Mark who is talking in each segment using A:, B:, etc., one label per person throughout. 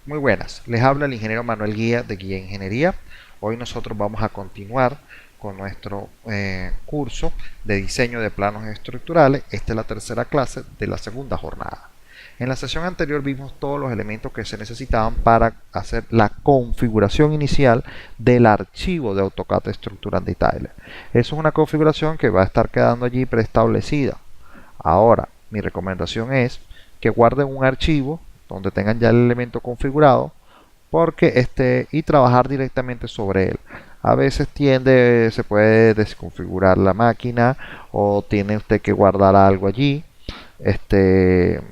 A: Muy buenas, les habla el ingeniero Manuel Guía de Guía Ingeniería. Hoy nosotros vamos a continuar con nuestro curso de diseño de planos estructurales. Esta es la tercera clase de la segunda jornada. En la sesión anterior vimos todos los elementos que se necesitaban para hacer la configuración inicial del archivo de AutoCAD Structural Detailer. Eso es una configuración que va a estar quedando allí preestablecida. Ahora, mi recomendación es que guarden un archivo donde tengan ya el elemento configurado y trabajar directamente sobre él. A veces se puede desconfigurar la máquina o tiene usted que guardar algo allí.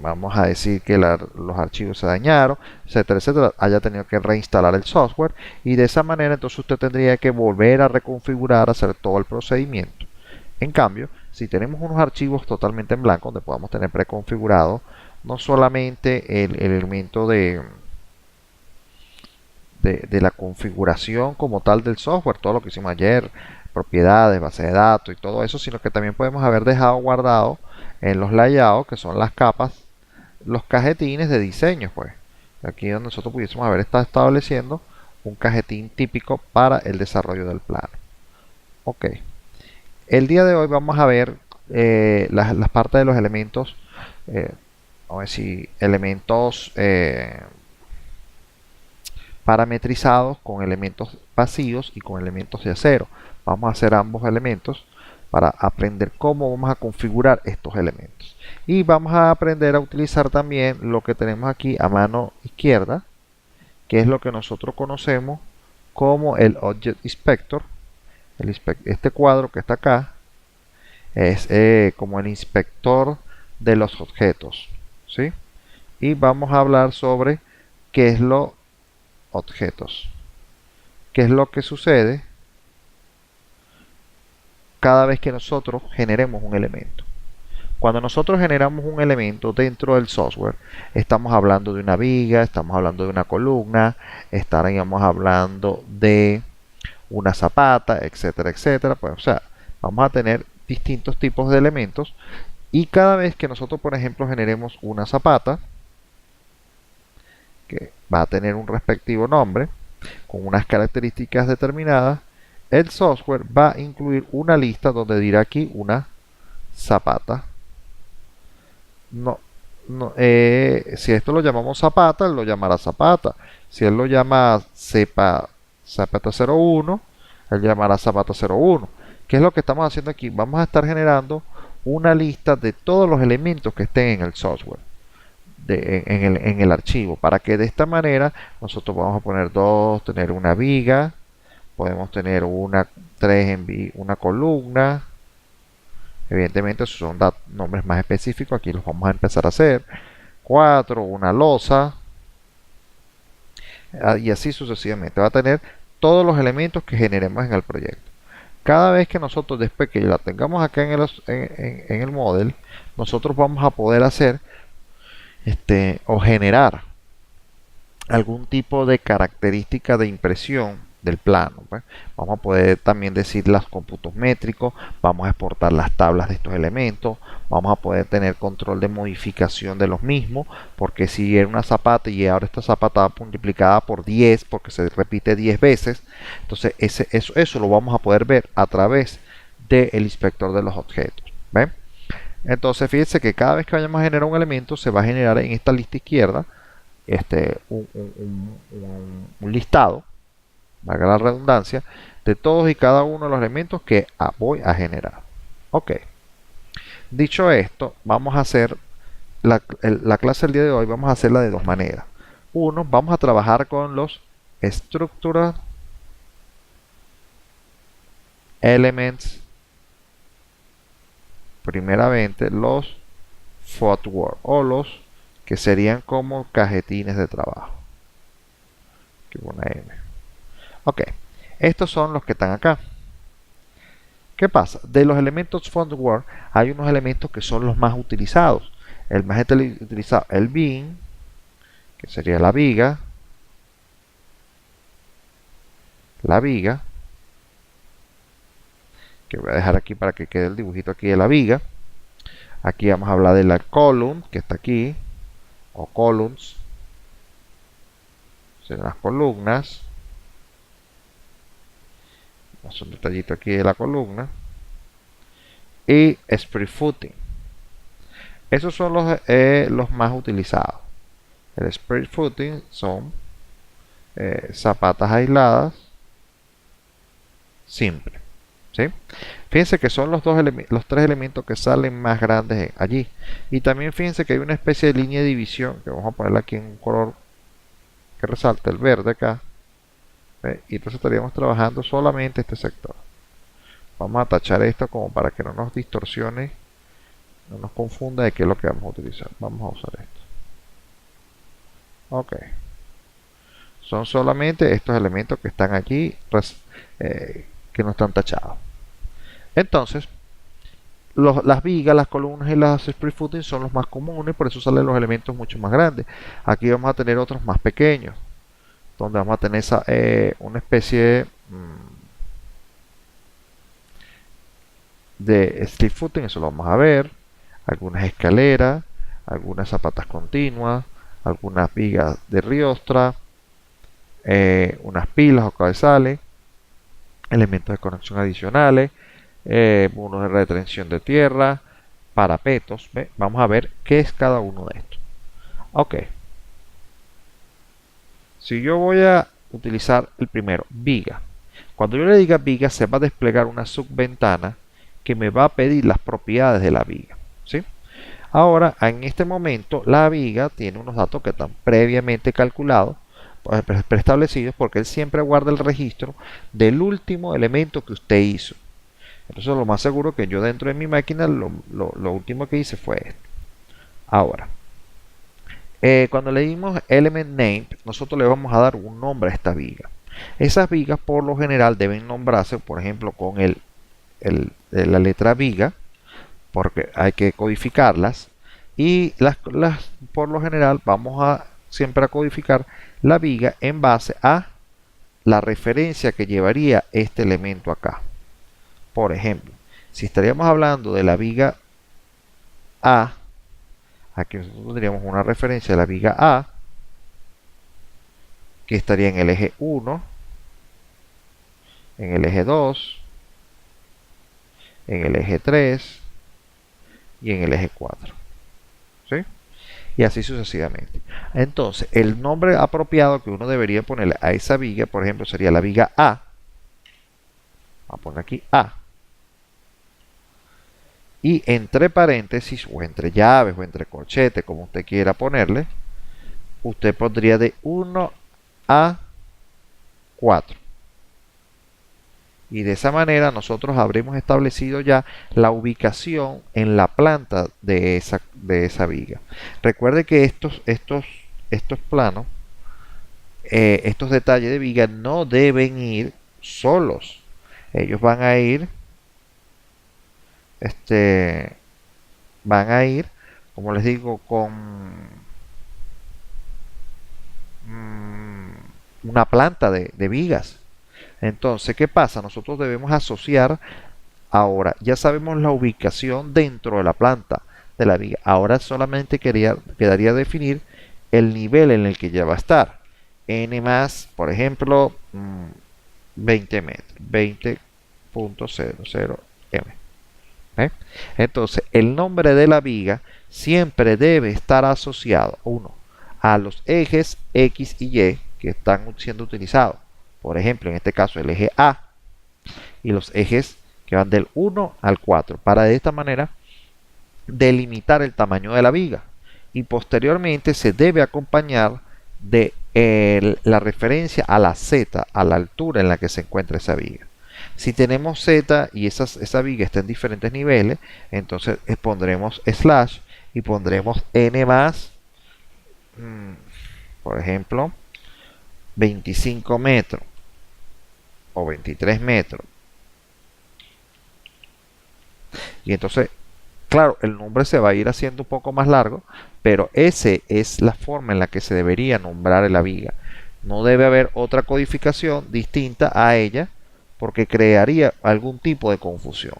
A: Vamos a decir que los archivos se dañaron, etcétera, etcétera, haya tenido que reinstalar el software y de esa manera entonces usted tendría que volver a reconfigurar, hacer todo el procedimiento. En cambio, si tenemos unos archivos totalmente en blanco donde podamos tener preconfigurado no solamente el elemento de la configuración como tal del software, todo lo que hicimos ayer, propiedades, base de datos y todo eso, sino que también podemos haber dejado guardado en los layouts, que son las capas, los cajetines de diseño, pues. Aquí donde nosotros pudiésemos haber estado estableciendo un cajetín típico para el desarrollo del plano. Ok. El día de hoy vamos a ver las partes de los elementos, vamos a decir, elementos parametrizados con elementos vacíos y con elementos de acero. Vamos a hacer ambos elementos para aprender cómo vamos a configurar estos elementos. Y vamos a aprender a utilizar también lo que tenemos aquí a mano izquierda, que es lo que nosotros conocemos como el Object Inspector. Este cuadro que está acá es como el inspector de los objetos, ¿sí? Y vamos a hablar sobre qué es lo objetos, qué es lo que sucede cada vez que nosotros generemos un elemento. Cuando nosotros generamos un elemento dentro del software, estamos hablando de una viga, estamos hablando de una columna, estaríamos hablando de una zapata, etcétera, etcétera. Pues, o sea, vamos a tener distintos tipos de elementos y cada vez que nosotros, por ejemplo, generemos una zapata, que va a tener un respectivo nombre, con unas características determinadas, el software va a incluir una lista donde dirá aquí una zapata. No, no, si esto lo llamamos zapata, él lo llamará zapata. Si él lo llama zapata 01, él llamará zapata 01. ¿Qué es lo que estamos haciendo aquí? Vamos a estar generando una lista de todos los elementos que estén en el software, en el archivo, para que de esta manera nosotros vamos a poner dos, tener una viga, podemos tener una columna. Evidentemente esos son nombres más específicos, aquí los vamos a empezar a hacer. 4, una losa, y así sucesivamente. Va a tener todos los elementos que generemos en el proyecto. Cada vez que nosotros, después que la tengamos acá en el model, nosotros vamos a poder hacer o generar algún tipo de característica de impresión del plano, pues. Vamos a poder también decir los cómputos métricos, vamos a exportar las tablas de estos elementos, vamos a poder tener control de modificación de los mismos, porque si era una zapata y ahora esta zapata multiplicada por 10, porque se repite 10 veces, entonces eso lo vamos a poder ver a través del inspector de los objetos. ¿Ven? Entonces fíjense que cada vez que vayamos a generar un elemento se va a generar en esta lista izquierda un listado, valga la redundancia, de todos y cada uno de los elementos que voy a generar. Ok. Dicho esto, vamos a hacer la clase del día de hoy, vamos a hacerla de dos maneras. Uno, vamos a trabajar con los Structural Elements, primeramente los footwork o los que serían como cajetines de trabajo. Aquí una M. Ok, estos son los que están acá. ¿Qué pasa? De los elementos footwork hay unos elementos que son los más utilizados. El más utilizado, el beam, que sería la viga, que voy a dejar aquí para que quede el dibujito aquí de la viga. Aquí vamos a hablar de la column, que está aquí, o columns, serán las columnas. Vamos a hacer un detallito aquí de la columna. Y split footing. Esos son los más utilizados. El split footing son zapatas aisladas simples. ¿Sí? Fíjense que son los tres elementos que salen más grandes allí. Y también fíjense que hay una especie de línea de división, que vamos a ponerla aquí en un color que resalte el verde acá. ¿Ve? Y entonces estaríamos trabajando solamente este sector. Vamos a tachar esto como para que no nos distorsione, no nos confunda de qué es lo que vamos a utilizar. Vamos a usar esto. Ok. Son solamente estos elementos que están aquí, que no están tachados. Entonces, las vigas, las columnas y las split footing son los más comunes, por eso salen los elementos mucho más grandes. Aquí vamos a tener otros más pequeños, donde vamos a tener una especie de split footing, eso lo vamos a ver. Algunas escaleras, algunas zapatas continuas, algunas vigas de riostra, unas pilas o cabezales, elementos de conexión adicionales, muros de retención de tierra, parapetos. ¿Ve? Vamos a ver qué es cada uno de estos. Ok. Si yo voy a utilizar el primero, viga. Cuando yo le diga viga, se va a desplegar una subventana que me va a pedir las propiedades de la viga. ¿Sí? Ahora, en este momento, la viga tiene unos datos que están previamente calculados, preestablecidos, porque él siempre guarda el registro del último elemento que usted hizo. Entonces, lo más seguro que yo dentro de mi máquina, lo último que hice fue esto. Ahora, cuando le dimos element name, nosotros le vamos a dar un nombre a esta viga. Esas vigas, por lo general, deben nombrarse, por ejemplo, con la letra viga, porque hay que codificarlas. Y por lo general, vamos a siempre a codificar la viga en base a la referencia que llevaría este elemento acá. Por ejemplo, si estaríamos hablando de la viga A, aquí nosotros tendríamos una referencia de la viga A, que estaría en el eje 1, en el eje 2, en el eje 3 y en el eje 4. ¿Sí? Y así sucesivamente. Entonces, el nombre apropiado que uno debería ponerle a esa viga, por ejemplo, sería la viga A. Vamos a poner aquí A. Y entre paréntesis, o entre llaves, o entre corchetes, como usted quiera ponerle, usted pondría de 1 a 4. Y de esa manera nosotros habremos establecido ya la ubicación en la planta de esa viga. Recuerde que estos planos, estos detalles de viga no deben ir solos. Ellos van a ir, como les digo, con una planta de vigas. Entonces, ¿qué pasa? Nosotros debemos asociar, ahora ya sabemos la ubicación dentro de la planta de la viga. Ahora solamente quedaría definir el nivel en el que ya va a estar. N más, por ejemplo, 20 metros, 20.00 m. Entonces, el nombre de la viga siempre debe estar asociado, uno, a los ejes X y Y que están siendo utilizados. Por ejemplo, en este caso el eje A y los ejes que van del 1 al 4, para de esta manera delimitar el tamaño de la viga. Y posteriormente se debe acompañar de la referencia a la Z, a la altura en la que se encuentra esa viga. Si tenemos Z y esa viga está en diferentes niveles, entonces pondremos slash y pondremos n más, por ejemplo, 25 metros o 23 metros. Y entonces, claro, el nombre se va a ir haciendo un poco más largo, pero esa es la forma en la que se debería nombrar la viga. No debe haber otra codificación distinta a ella, porque crearía algún tipo de confusión.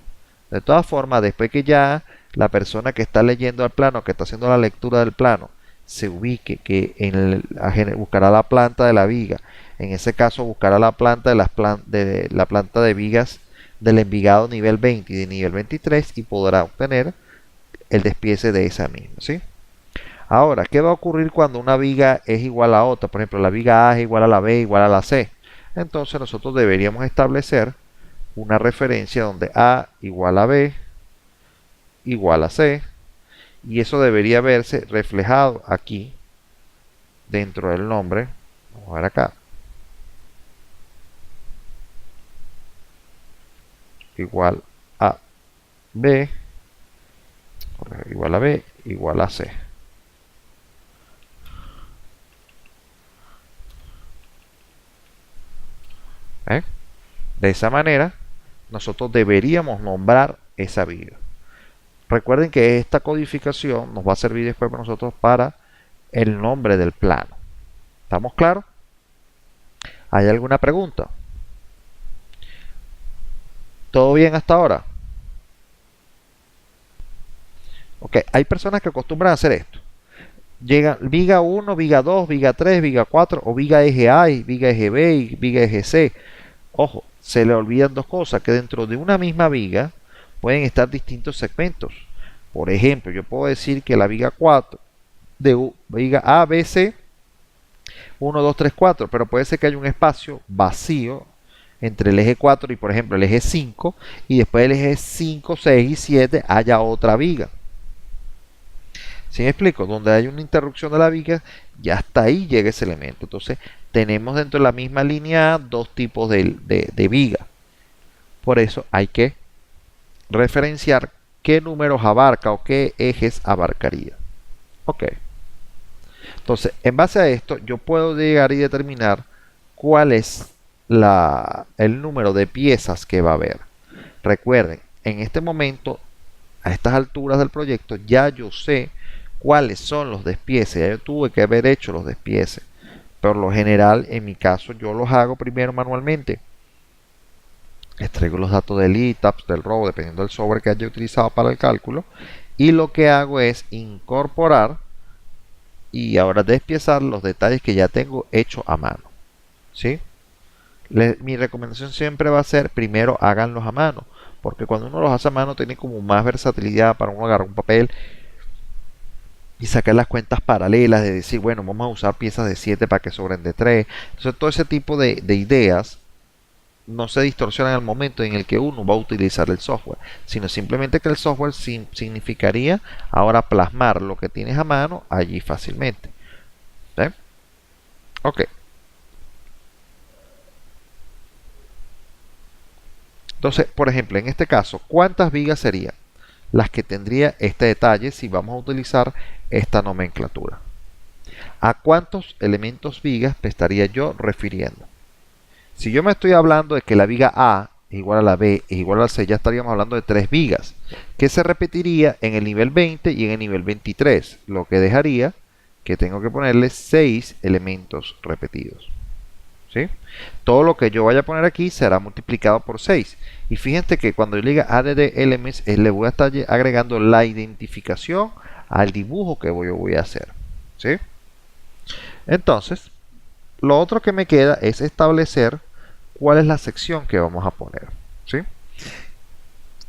A: De todas formas, después que ya la persona que está leyendo el plano, que está haciendo la lectura del plano, se ubique, que buscará la planta de la viga. En ese caso buscará la planta de la planta de vigas del envigado nivel 20 y de nivel 23 y podrá obtener el despiece de esa misma, ¿sí? Ahora, ¿qué va a ocurrir cuando una viga es igual a otra? Por ejemplo, la viga A es igual a la B, igual a la C. Entonces nosotros deberíamos establecer una referencia donde A igual a B igual a C, y eso debería verse reflejado aquí dentro del nombre. Vamos a ver acá. Igual a B, igual a B, igual a C. ¿Eh? De esa manera, nosotros deberíamos nombrar esa viga. Recuerden que esta codificación nos va a servir después para nosotros para el nombre del plano. ¿Estamos claros? ¿Hay alguna pregunta? ¿Todo bien hasta ahora? Ok, hay personas que acostumbran a hacer esto. Llegan viga 1, viga 2, viga 3, viga 4 o viga eje A y viga eje B y viga eje C. Ojo, se le olvidan dos cosas, que dentro de una misma viga pueden estar distintos segmentos. Por ejemplo, yo puedo decir que la viga 4 de viga A, B, C 1, 2, 3, 4, pero puede ser que haya un espacio vacío entre el eje 4 y por ejemplo el eje 5 y después del eje 5, 6 y 7 haya otra viga. ¿Sí me explico? Donde hay una interrupción de la viga, ya hasta ahí llega ese elemento. Entonces tenemos dentro de la misma línea dos tipos de viga. Por eso hay que referenciar qué números abarca o qué ejes abarcaría. Ok. Entonces, en base a esto, yo puedo llegar y determinar cuál es el número de piezas que va a haber. Recuerden, en este momento, a estas alturas del proyecto, ya yo sé cuáles son los despieces. Ya yo tuve que haber hecho los despieces. Por lo general, en mi caso, yo los hago primero manualmente. Extraigo los datos del ITAPS, del robo, dependiendo del software que haya utilizado para el cálculo. Y lo que hago es incorporar y ahora despiezar los detalles que ya tengo hecho a mano. ¿Sí? Mi recomendación siempre va a ser primero háganlos a mano, porque cuando uno los hace a mano tiene como más versatilidad para uno agarrar un papel y sacar las cuentas paralelas de decir, bueno, vamos a usar piezas de 7 para que sobren de 3. Entonces todo ese tipo de ideas no se distorsionan al momento en el que uno va a utilizar el software, sino simplemente que el software significaría ahora plasmar lo que tienes a mano allí fácilmente. ¿Sí? Ok. Entonces, por ejemplo, en este caso, ¿cuántas vigas serían las que tendría este detalle si vamos a utilizar esta nomenclatura? ¿A cuántos elementos vigas me estaría yo refiriendo? Si yo me estoy hablando de que la viga A es igual a la B es igual a la C, ya estaríamos hablando de 3 vigas, que se repetiría en el nivel 20 y en el nivel 23, lo que dejaría que tengo que ponerle 6 elementos repetidos. ¿Sí? Todo lo que yo vaya a poner aquí será multiplicado por 6. Y fíjense que cuando yo le diga add elements, le voy a estar agregando la identificación al dibujo que voy a hacer. ¿Sí? Entonces, lo otro que me queda es establecer cuál es la sección que vamos a poner. ¿Sí?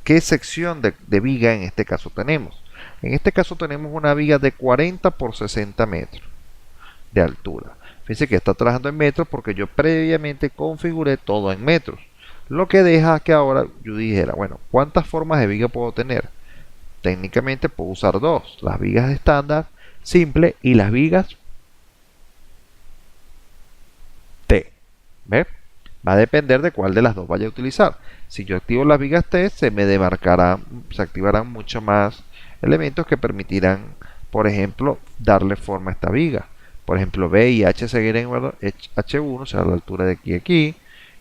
A: ¿Qué sección de viga en este caso tenemos? En este caso tenemos una viga de 40 por 60 metros de altura. Fíjense que está trabajando en metros porque yo previamente configuré todo en metros. Lo que deja que ahora yo dijera, bueno, ¿cuántas formas de viga puedo tener? Técnicamente puedo usar dos, las vigas estándar, simple y las vigas T. ¿Ve? Va a depender de cuál de las dos vaya a utilizar. Si yo activo las vigas T, se activarán mucho más elementos que permitirán, por ejemplo, darle forma a esta viga. Por ejemplo, B y H seguirán H1, o sea, a la altura de aquí,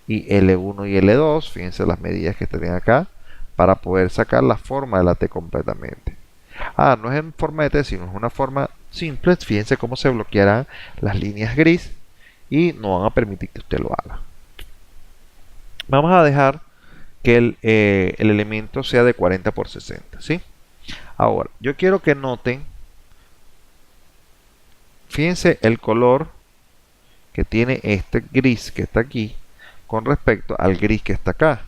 A: y L1 y L2, fíjense las medidas que tenían acá, para poder sacar la forma de la T completamente. Ah, no es en forma de T, sino es una forma simple. Fíjense cómo se bloquearán las líneas gris y no van a permitir que usted lo haga. Vamos a dejar que el elemento sea de 40 por 60, ¿sí? Ahora, yo quiero que noten fíjense el color que tiene este gris que está aquí con respecto al gris que está acá.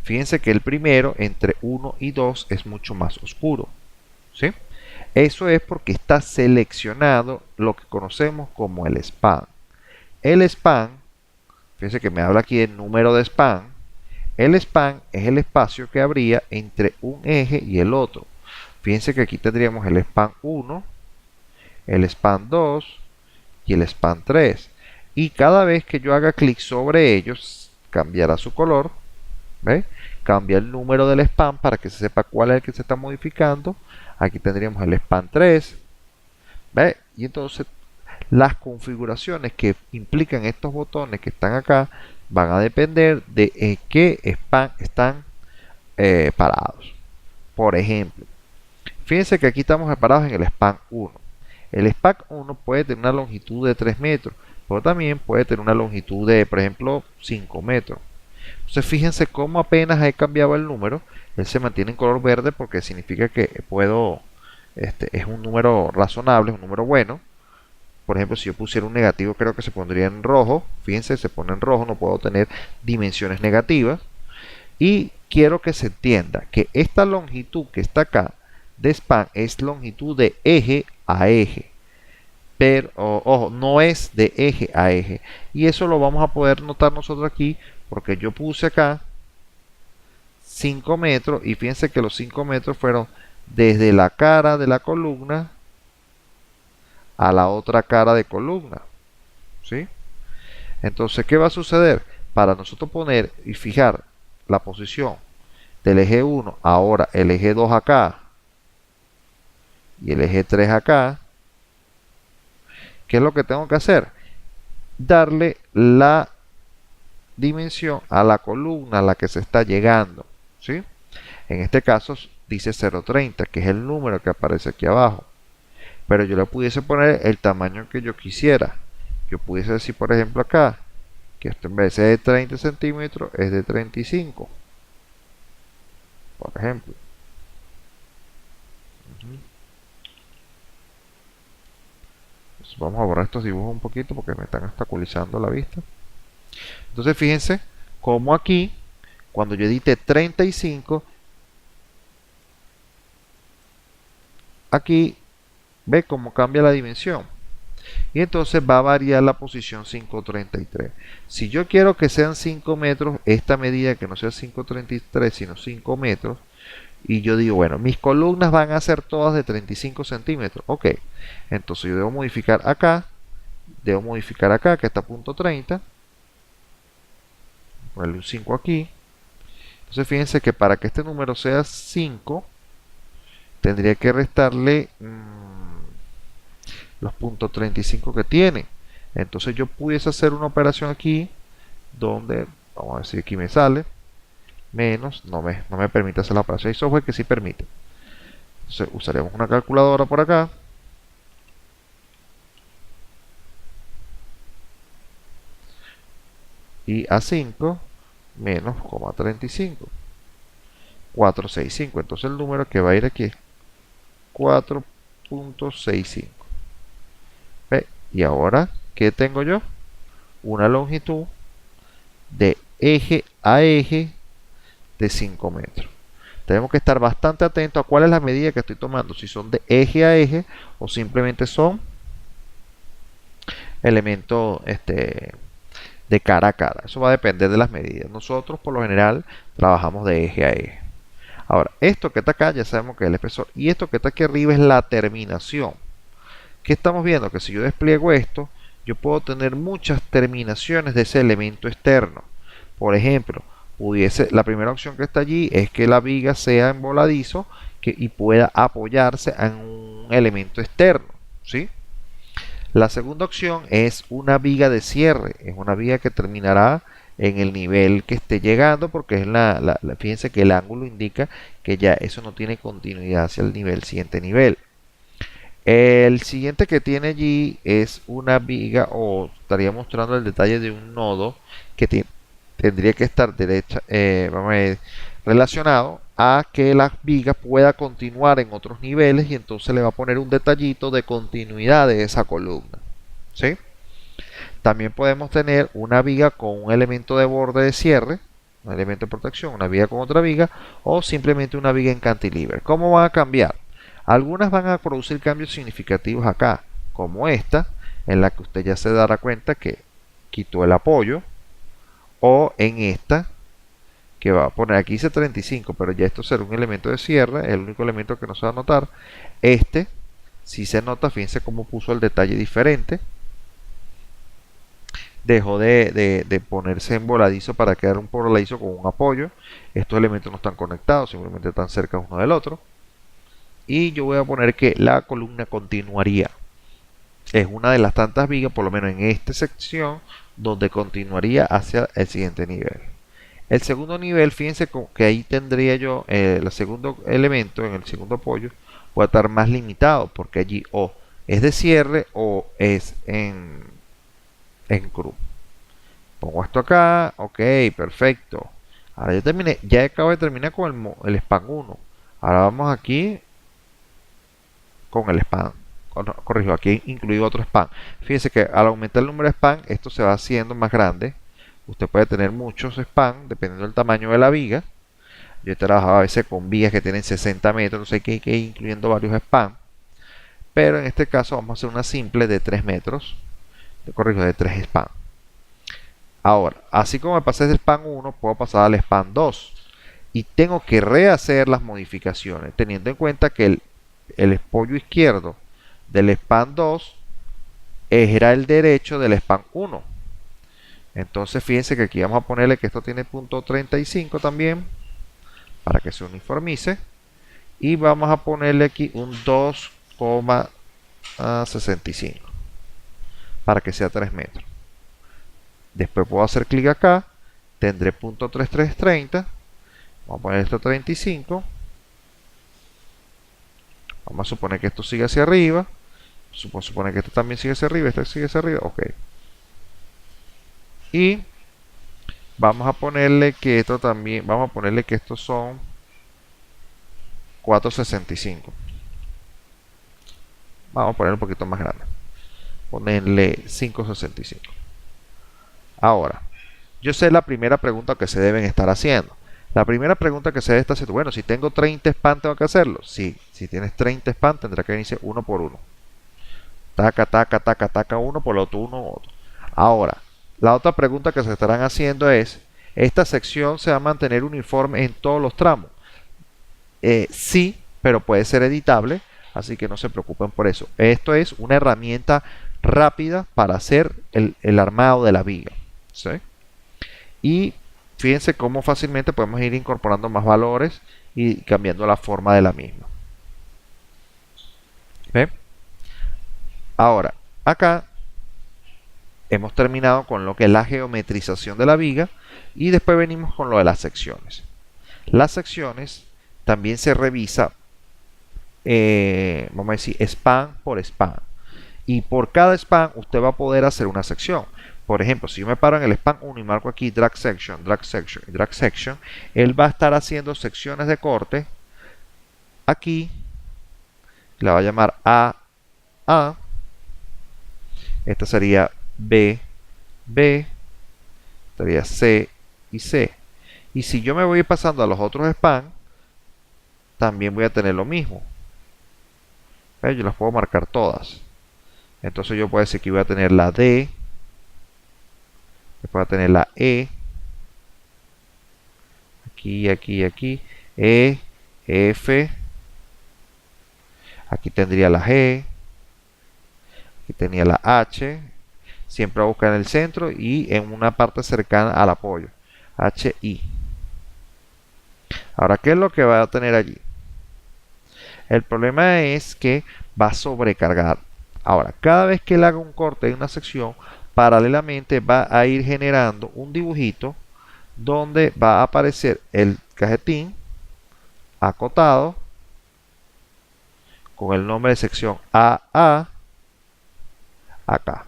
A: Fíjense que el primero entre 1 y 2 es mucho más oscuro, ¿sí? Eso es porque está seleccionado lo que conocemos como el span. El span, fíjense que me habla aquí del número de span. El span es el espacio que habría entre un eje y el otro. Fíjense que aquí tendríamos el span 1, el span 2 y el span 3. Y cada vez que yo haga clic sobre ellos, cambiará su color. ¿Ve? Cambia el número del span para que se sepa cuál es el que se está modificando. Aquí tendríamos el span 3. ¿Ve? Y entonces las configuraciones que implican estos botones que están acá van a depender de qué span están parados. Por ejemplo, fíjense que aquí estamos parados en el span 1. El span 1 puede tener una longitud de 3 metros, pero también puede tener una longitud de, por ejemplo, 5 metros. Entonces fíjense cómo apenas he cambiado el número, él se mantiene en color verde porque significa que puedo, es un número razonable, es un número bueno. Por ejemplo, si yo pusiera un negativo, creo que se pondría en rojo. Fíjense, se pone en rojo, no puedo tener dimensiones negativas. Y quiero que se entienda que esta longitud que está acá de span es longitud de eje a eje. Pero, ojo, no es de eje a eje. Y eso lo vamos a poder notar nosotros aquí porque yo puse acá 5 metros y fíjense que los 5 metros fueron desde la cara de la columna a la otra cara de columna, ¿sí? Entonces, ¿qué va a suceder? Para nosotros poner y fijar la posición del eje 1, ahora el eje 2 acá y el eje 3 acá, ¿qué es lo que tengo que hacer? Darle la dimensión a la columna a la que se está llegando, ¿sí? En este caso dice 0.30, que es el número que aparece aquí abajo. Pero yo le pudiese poner el tamaño que yo quisiera. Yo pudiese decir, por ejemplo, acá, que esto en vez de 30 centímetros es de 35. Por ejemplo. Entonces, vamos a borrar estos dibujos un poquito porque me están obstaculizando la vista. Entonces, fíjense cómo aquí, cuando yo edite 35, aquí ve cómo cambia la dimensión. Y entonces va a variar la posición 5.33. Si yo quiero que sean 5 metros, esta medida que no sea 5.33, sino 5 metros, y yo digo, bueno, mis columnas van a ser todas de 35 centímetros. Ok, entonces yo debo modificar acá, que está a punto 30, ponerle un 5 aquí. Entonces fíjense que para que este número sea 5, tendría que restarle los puntos 35 que tiene. Entonces yo pudiese hacer una operación aquí donde, vamos a ver si aquí me sale, menos, no me permite hacer la operación. Hay software que sí permite. Entonces usaremos una calculadora por acá. Y a 5 menos 0,35. 465. Entonces el número que va a ir aquí es 4.65. Y ahora, ¿qué tengo yo? Una longitud de eje a eje de 5 metros. Tenemos que estar bastante atentos a cuál es la medida que estoy tomando, si son de eje a eje o simplemente son elementos de cara a cara. Eso va a depender de las medidas. Nosotros por lo general trabajamos de eje a eje. Ahora, esto que está acá ya sabemos que es el espesor y esto que está aquí arriba es la terminación. ¿Qué estamos viendo? Que si yo despliego esto, yo puedo tener muchas terminaciones de ese elemento externo. Por ejemplo, la primera opción que está allí es que la viga sea en voladizo y pueda apoyarse en un elemento externo, ¿sí? La segunda opción es una viga de cierre. Es una viga que terminará en el nivel que esté llegando porque es fíjense que el ángulo indica que ya eso no tiene continuidad hacia el siguiente nivel. El siguiente que tiene allí es una viga, o estaría mostrando el detalle de un nodo que tendría que estar relacionado a que la viga pueda continuar en otros niveles y entonces le va a poner un detallito de continuidad de esa columna. ¿sí? También podemos tener una viga con un elemento de borde de cierre, un elemento de protección, una viga con otra viga, o simplemente una viga en cantilever. ¿Cómo van a cambiar? Algunas van a producir cambios significativos acá, como esta, en la que usted ya se dará cuenta que quitó el apoyo, o en esta, que va a poner aquí dice 35, pero ya esto será un elemento de cierre, el único elemento que no se va a notar. Este, si se nota, fíjense cómo puso el detalle diferente. Dejó de ponerse en voladizo para quedar un voladizo con un apoyo. Estos elementos no están conectados, simplemente están cerca uno del otro. Y yo voy a poner que la columna continuaría. Es una de las tantas vigas, por lo menos en esta sección, donde continuaría hacia el siguiente nivel. El segundo nivel, fíjense que ahí tendría yo el segundo elemento, en el segundo apoyo, va a estar más limitado, porque allí o es de cierre o es en cruz. Pongo esto acá, ok, perfecto. Ahora ya terminé, ya acabo de terminar con el span 1. Ahora vamos aquí con el span. Corrijo, aquí he incluido otro span. Fíjense que al aumentar el número de span, esto se va haciendo más grande. Usted puede tener muchos span dependiendo del tamaño de la viga. Yo he trabajado a veces con vigas que tienen 60 metros, entonces hay que ir incluyendo varios span. Pero en este caso vamos a hacer una simple de 3 metros. Corrijo, de 3 span. Ahora, así como me pasé del span 1, puedo pasar al span 2. Y tengo que rehacer las modificaciones, teniendo en cuenta que el apoyo izquierdo del span 2 era el derecho del span 1. Entonces fíjense que aquí vamos a ponerle que esto tiene punto 35 también, para que se uniformice. Y vamos a ponerle aquí un 2,65 para que sea 3 metros. Después puedo hacer clic acá, tendré punto 3330. Vamos a poner esto 35. Vamos a suponer que esto sigue hacia arriba. Suponer que esto también sigue hacia arriba, esto sigue hacia arriba, ok. Y vamos a ponerle que esto también, vamos a ponerle que estos son 4,65. Vamos a poner un poquito más grande. Ponerle 5,65. Ahora, yo sé la primera pregunta que se deben estar haciendo. La primera pregunta que se debe estar haciendo, bueno, si tengo 30 span, ¿tengo que hacerlo? Sí, si tienes 30 span, tendrá que venirse uno por uno. Taca, taca, taca, taca, uno por el otro, uno, otro. Ahora, la otra pregunta que se estarán haciendo es, ¿esta sección se va a mantener uniforme en todos los tramos? Sí, pero puede ser editable, así que no se preocupen por eso. Esto es una herramienta rápida para hacer el armado de la viga, ¿sí? Y fíjense cómo fácilmente podemos ir incorporando más valores y cambiando la forma de la misma. ¿Ve? Ahora, acá hemos terminado con lo que es la geometrización de la viga y después venimos con lo de las secciones. Las secciones también se revisa, vamos a decir, span por span. Y por cada span usted va a poder hacer una sección. Por ejemplo, si yo me paro en el span 1 y marco aquí drag section, drag section y drag section, él va a estar haciendo secciones de corte. Aquí la va a llamar A. Esta sería B, sería C y C. Y si yo me voy pasando a los otros span, también voy a tener lo mismo. Yo las puedo marcar todas. Entonces yo puedo decir que voy a tener la D, después voy a tener la E, aquí, aquí, aquí, E, F, aquí tendría la G, aquí tenía la H, siempre voy a buscar en el centro y en una parte cercana al apoyo, H, I. Ahora, ¿qué es lo que va a tener allí? El problema es que va a sobrecargar. Ahora, cada vez que él haga un corte en una sección, paralelamente va a ir generando un dibujito donde va a aparecer el cajetín acotado con el nombre de sección AA acá.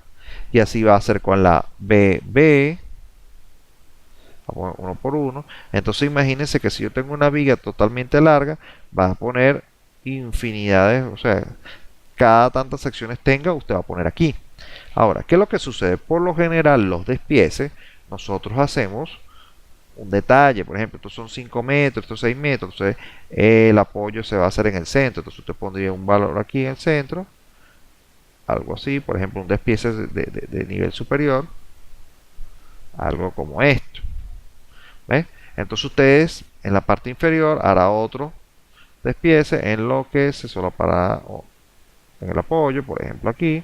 A: Y así va a ser con la BB, uno por uno. Entonces imagínense que si yo tengo una viga totalmente larga, va a poner infinidades, o sea, cada tantas secciones tenga, usted va a poner aquí. Ahora, ¿qué es lo que sucede? Por lo general, los despieces, nosotros hacemos un detalle, por ejemplo, estos son 5 metros, estos 6 metros, entonces el apoyo se va a hacer en el centro, entonces usted pondría un valor aquí en el centro, algo así, por ejemplo, un despiece de nivel superior, algo como esto. ¿Ves? Entonces ustedes en la parte inferior hará otro despiece en lo que se solapará en el apoyo, por ejemplo aquí,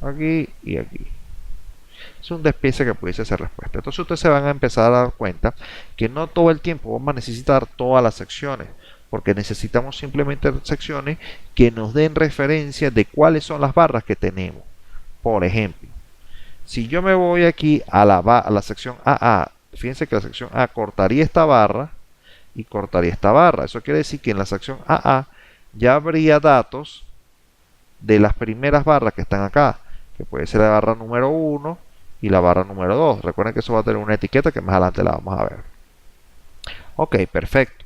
A: aquí y aquí. Es un despiece que pudiese ser respuesta. Entonces ustedes se van a empezar a dar cuenta que no todo el tiempo vamos a necesitar todas las secciones, porque necesitamos simplemente secciones que nos den referencia de cuáles son las barras que tenemos. Por ejemplo, si yo me voy aquí a la sección AA, fíjense que la sección A cortaría esta barra y cortaría esta barra. Eso quiere decir que en la sección AA ya habría datos de las primeras barras que están acá, que puede ser la barra número 1 y la barra número 2. Recuerden que eso va a tener una etiqueta que más adelante la vamos a ver. Ok, perfecto.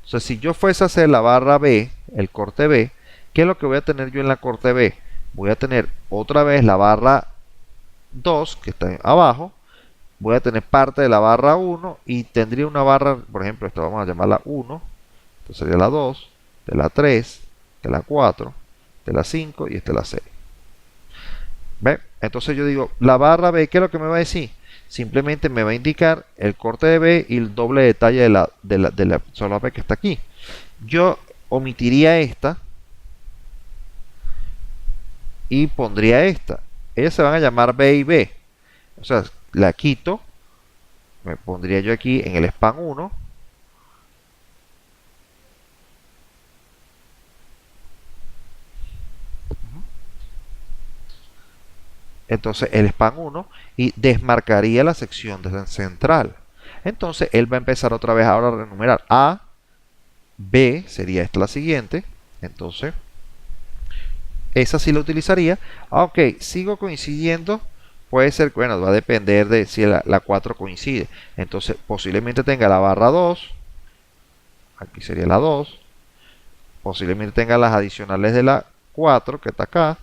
A: Entonces, si yo fuese a hacer la barra B, el corte B, ¿qué es lo que voy a tener yo en la corte B? Voy a tener otra vez la barra 2, que está abajo. Voy a tener parte de la barra 1 y tendría una barra, por ejemplo, esta vamos a llamarla 1. Esta sería la 2, de la 3, de la 4, de la 5 y esta es la 6. ¿Ve? Entonces yo digo, la barra B, ¿qué es lo que me va a decir? Simplemente me va a indicar el corte de B y el doble detalle de la sola B que está aquí. Yo omitiría esta y pondría esta. Ellas se van a llamar B y B. O sea, la quito. Me pondría yo aquí en el span 1. Entonces el span 1 y desmarcaría la sección central. Entonces él va a empezar otra vez ahora a renumerar. A, B sería esta la siguiente. Entonces esa sí la utilizaría. Ok, sigo coincidiendo. Puede ser, bueno, va a depender de si la 4 coincide. Entonces posiblemente tenga la barra 2. Aquí sería la 2. Posiblemente tenga las adicionales de la 4 que está acá.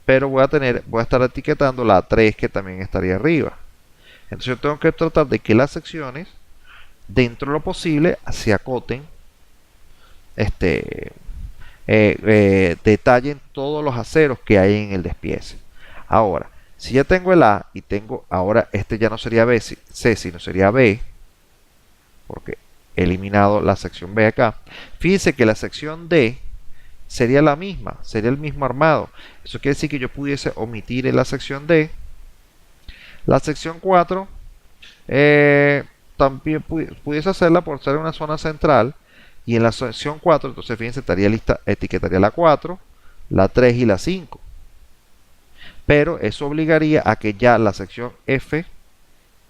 A: Pero voy a estar etiquetando la 3 que también estaría arriba. Entonces yo tengo que tratar de que las secciones, dentro de lo posible, se acoten, detallen todos los aceros que hay en el despiece. Ahora, si ya tengo el A y tengo, ahora este ya no sería B, C, sino sería B, porque he eliminado la sección B acá. Fíjense que la sección D sería la misma, sería el mismo armado. Eso quiere decir que yo pudiese omitir en la sección D. La sección 4 también pudiese hacerla por ser una zona central. Y en la sección 4, entonces fíjense, estaría lista, etiquetaría la 4, la 3 y la 5. Pero eso obligaría a que ya la sección F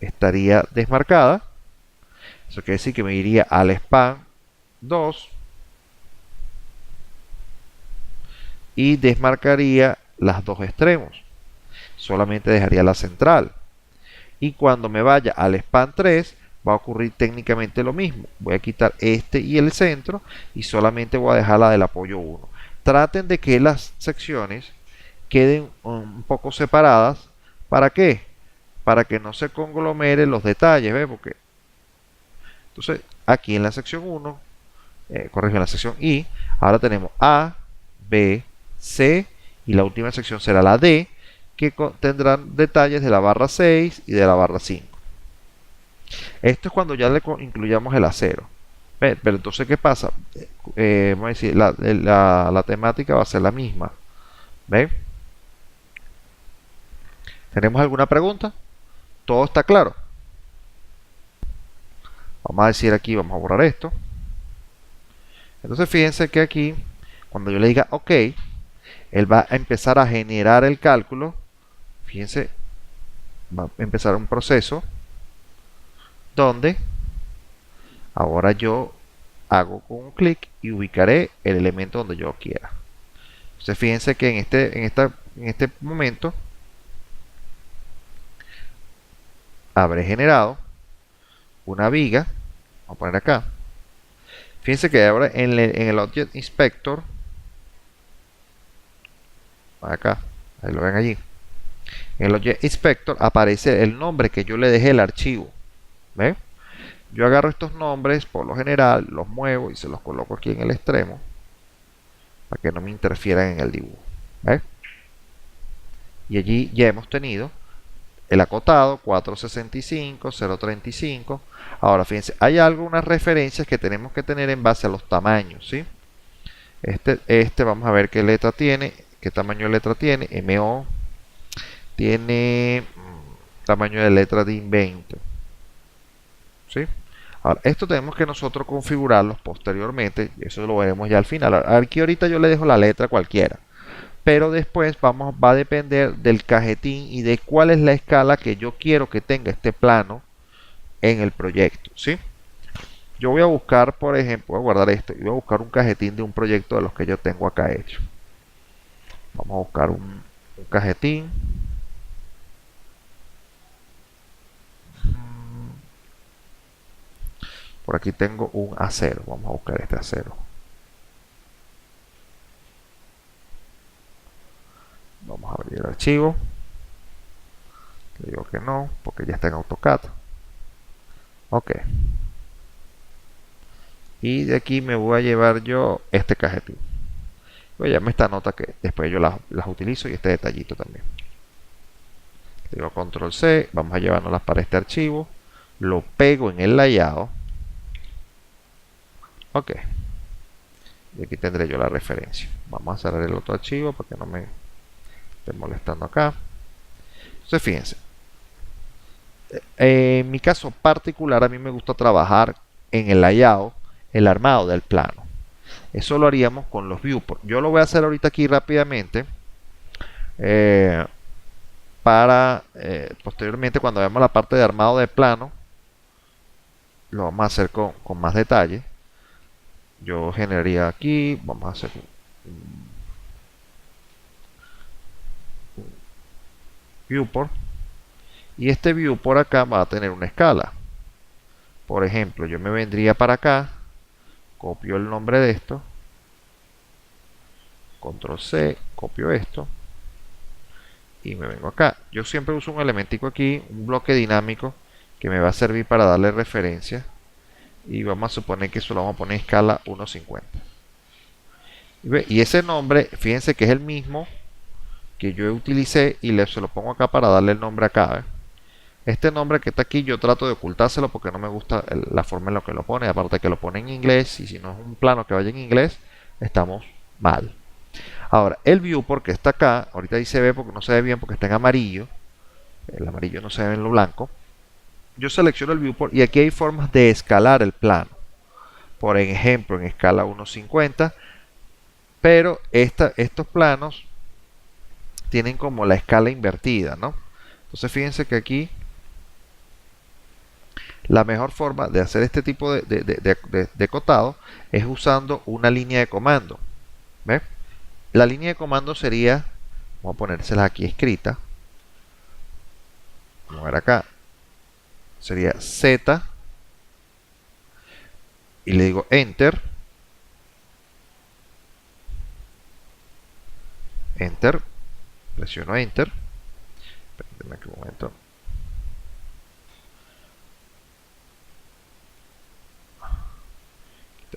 A: estaría desmarcada. Eso quiere decir que me iría al span 2 y desmarcaría las dos extremos. Solamente dejaría la central. Y cuando me vaya al span 3 va a ocurrir técnicamente lo mismo. Voy a quitar este y el centro y solamente voy a dejar la del apoyo 1. Traten de que las secciones queden un poco separadas. ¿Para qué? Para que no se conglomeren los detalles. ¿Ve? Porque entonces aquí en la sección 1, en la sección I, ahora tenemos A, B, C y la última sección será la D, que tendrán detalles de la barra 6 y de la barra 5. Esto es cuando ya le incluyamos el acero. Pero entonces, ¿qué pasa? Vamos a decir, la temática va a ser la misma. ¿Ven? ¿Tenemos alguna pregunta? ¿Todo está claro? Vamos a decir aquí, vamos a borrar esto. Entonces, fíjense que aquí, cuando yo le diga OK, él va a empezar a generar el cálculo. Fíjense, va a empezar un proceso donde ahora yo hago con un clic y ubicaré el elemento donde yo quiera. Entonces fíjense que en este momento habré generado una viga. Vamos a poner acá. Fíjense que ahora en el Object Inspector, acá, Ahí lo ven allí. En el Object Inspector aparece el nombre que yo le dejé al archivo. ¿Ven? Yo agarro estos nombres, por lo general, los muevo y se los coloco aquí en el extremo para que no me interfieran en el dibujo. ¿Ven? Y allí ya hemos tenido el acotado 465, 035. Ahora fíjense, hay algunas referencias que tenemos que tener en base a los tamaños, ¿sí? Vamos a ver qué letra tiene, qué tamaño de letra tiene. MO tiene tamaño de letra DIN 20, ¿sí? Ahora, esto tenemos que nosotros configurarlos posteriormente, y eso lo veremos ya al final. Aquí ahorita yo le dejo la letra cualquiera, pero después va a depender del cajetín y de cuál es la escala que yo quiero que tenga este plano en el proyecto, ¿sí? Yo voy a buscar, por ejemplo, voy a guardar esto y voy a buscar un cajetín de un proyecto de los que yo tengo acá hecho. Vamos a buscar un cajetín. Por aquí tengo un acero. Vamos a buscar este acero. Vamos a abrir el archivo. Le digo que no, porque ya está en AutoCAD. Ok. Y de aquí me voy a llevar yo este cajetín. Voy a llevarme esta nota que después yo las utilizo y este detallito también. Le digo Control C, vamos a llevárnoslas para este archivo. Lo pego en el layout. Ok. Y aquí tendré yo la referencia. Vamos a cerrar el otro archivo para que no me esté molestando acá. Entonces fíjense. En mi caso particular a mí me gusta trabajar en el layout, el armado del plano. Eso lo haríamos con los viewports. Yo lo voy a hacer ahorita aquí rápidamente. Para posteriormente cuando veamos la parte de armado de plano, lo vamos a hacer con más detalle. Yo generaría aquí, vamos a hacer un viewport, y este viewport acá va a tener una escala. Por ejemplo, yo me vendría para acá, copio el nombre de esto, control C, copio esto y me vengo acá. Yo siempre uso un elementico aquí, un bloque dinámico que me va a servir para darle referencia, y vamos a suponer que eso lo vamos a poner en escala 1.50. Y ese nombre, fíjense que es el mismo que yo utilicé y se lo pongo acá para darle el nombre acá. Este nombre que está aquí yo trato de ocultárselo porque no me gusta la forma en la que lo pone, aparte que lo pone en inglés, y si no es un plano que vaya en inglés, estamos mal. Ahora, el viewport que está acá, ahorita ahí se ve porque no se ve bien porque está en amarillo, el amarillo no se ve en lo blanco. Yo selecciono el viewport y aquí hay formas de escalar el plano. Por ejemplo, en escala 1.50, pero estos planos tienen como la escala invertida, ¿no? Entonces fíjense que aquí la mejor forma de hacer este tipo de cotado es usando una línea de comando. ¿Ve? La línea de comando sería, vamos a ponérsela aquí escrita, vamos a ver acá, sería Z, y le digo Enter, Enter, presiono Enter, espérenme aquí un momento,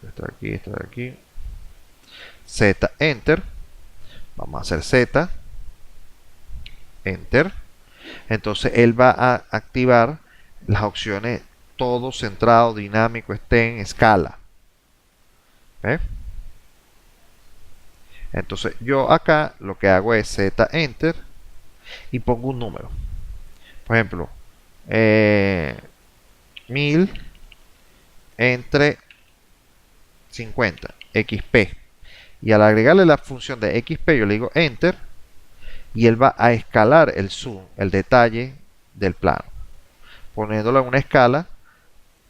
A: esto de aquí, Z, Enter, vamos a hacer Z, Enter, entonces él va a activar las opciones todo centrado, dinámico, esté en escala. ¿Ve? Entonces yo acá lo que hago es Z, Enter, y pongo un número. Por ejemplo, 1000 entre 50, XP. Y al agregarle la función de XP yo le digo Enter, y él va a escalar el zoom, el detalle del plano, poniéndolo en una escala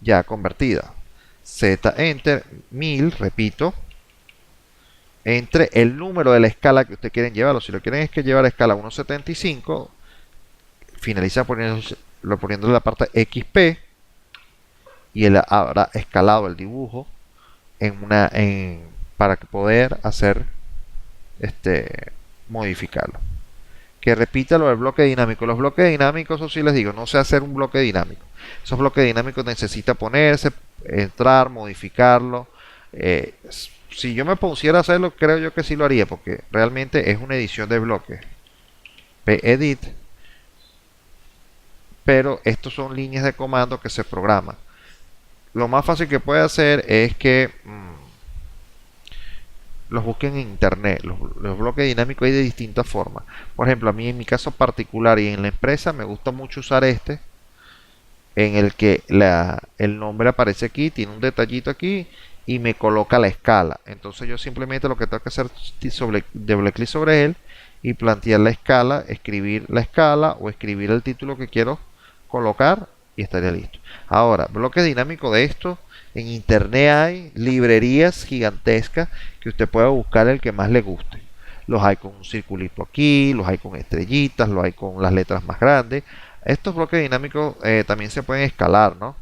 A: ya convertida. Z, Enter, 1000, repito, entre el número de la escala que ustedes quieren llevarlo. Si lo quieren es que llevar a escala 1.75, finaliza poniéndole la parte XP, y él habrá escalado el dibujo para poder hacer modificarlo. que repita lo del bloque dinámico. Los bloques dinámicos, eso sí les digo, no sé hacer un bloque dinámico. Esos bloques dinámicos necesita ponerse, entrar, modificarlo. Si yo me pusiera a hacerlo, creo yo que sí lo haría, porque realmente es una edición de bloques. Pedit, pero estos son líneas de comando que se programan. Lo más fácil que puede hacer es que los busquen en internet. Los bloques dinámicos hay de distintas formas. Por ejemplo, a mí en mi caso particular y en la empresa me gusta mucho usar este, en el que el nombre aparece aquí, tiene un detallito aquí y me coloca la escala. Entonces yo simplemente lo que tengo que hacer es doble clic sobre él y plantear la escala, escribir la escala o escribir el título que quiero colocar y estaría listo. Ahora, bloque dinámico de esto, en internet hay librerías gigantescas que usted pueda buscar el que más le guste. Los hay con un circulito aquí, los hay con estrellitas, los hay con las letras más grandes. Estos bloques dinámicos también se pueden escalar, ¿no?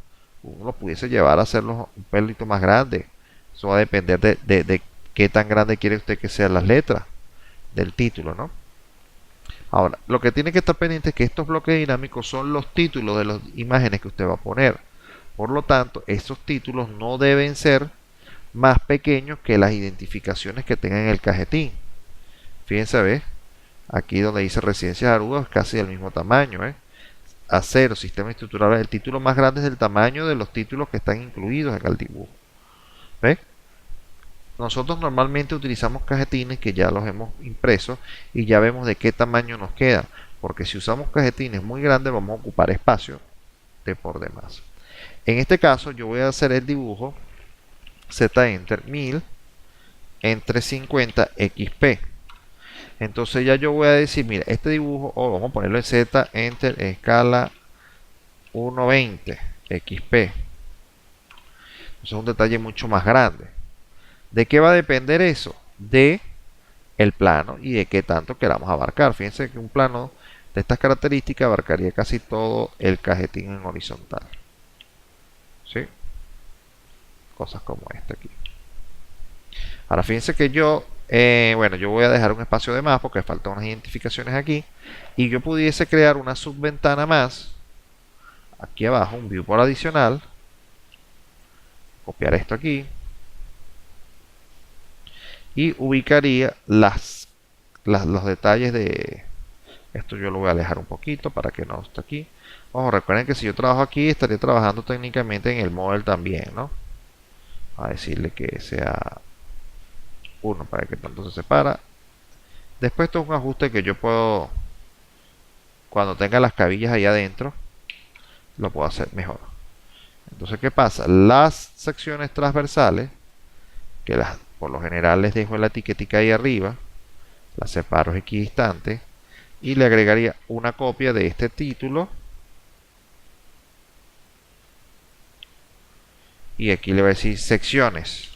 A: Uno lo pudiese llevar a hacerlos un pelito más grande. Eso va a depender de qué tan grande quiere usted que sean las letras del título, ¿no? Ahora, lo que tiene que estar pendiente es que estos bloques dinámicos son los títulos de las imágenes que usted va a poner. Por lo tanto, estos títulos no deben ser más pequeños que las identificaciones que tengan en el cajetín. Fíjense, ¿ves? Aquí donde dice Residencias Aruba es casi del mismo tamaño, ¿eh? A0, sistema estructural, el título más grande es del tamaño de los títulos que están incluidos en el dibujo. ¿Ves? Nosotros normalmente utilizamos cajetines que ya los hemos impreso y ya vemos de qué tamaño nos quedan, porque si usamos cajetines muy grandes vamos a ocupar espacio de por demás. En este caso yo voy a hacer el dibujo Z Enter 1000 entre 50 XP. Entonces ya yo voy a decir, mira, este dibujo, vamos a ponerlo en Z Enter escala 120 XP. Eso es un detalle mucho más grande. ¿De qué va a depender eso? De el plano y de qué tanto queramos abarcar. Fíjense que un plano de estas características abarcaría casi todo el cajetín en horizontal. ¿Sí? Cosas como esta aquí. Ahora fíjense que yo, bueno, yo voy a dejar un espacio de más porque faltan unas identificaciones aquí. Y yo pudiese crear una subventana más. Aquí abajo, un viewport adicional. Copiar esto aquí. Y ubicaría los detalles de esto. Yo lo voy a alejar un poquito para que no esté aquí. Ojo, recuerden que si yo trabajo aquí estaría trabajando técnicamente en el model también, ¿no? A decirle que sea 1 para que tanto se separa. Después esto es un ajuste que yo puedo, cuando tenga las cabillas ahí adentro, lo puedo hacer mejor. Entonces, ¿qué pasa? Las secciones transversales, que por lo general les dejo la etiquetica ahí arriba, las separo equidistante y le agregaría una copia de este título y aquí le voy a decir secciones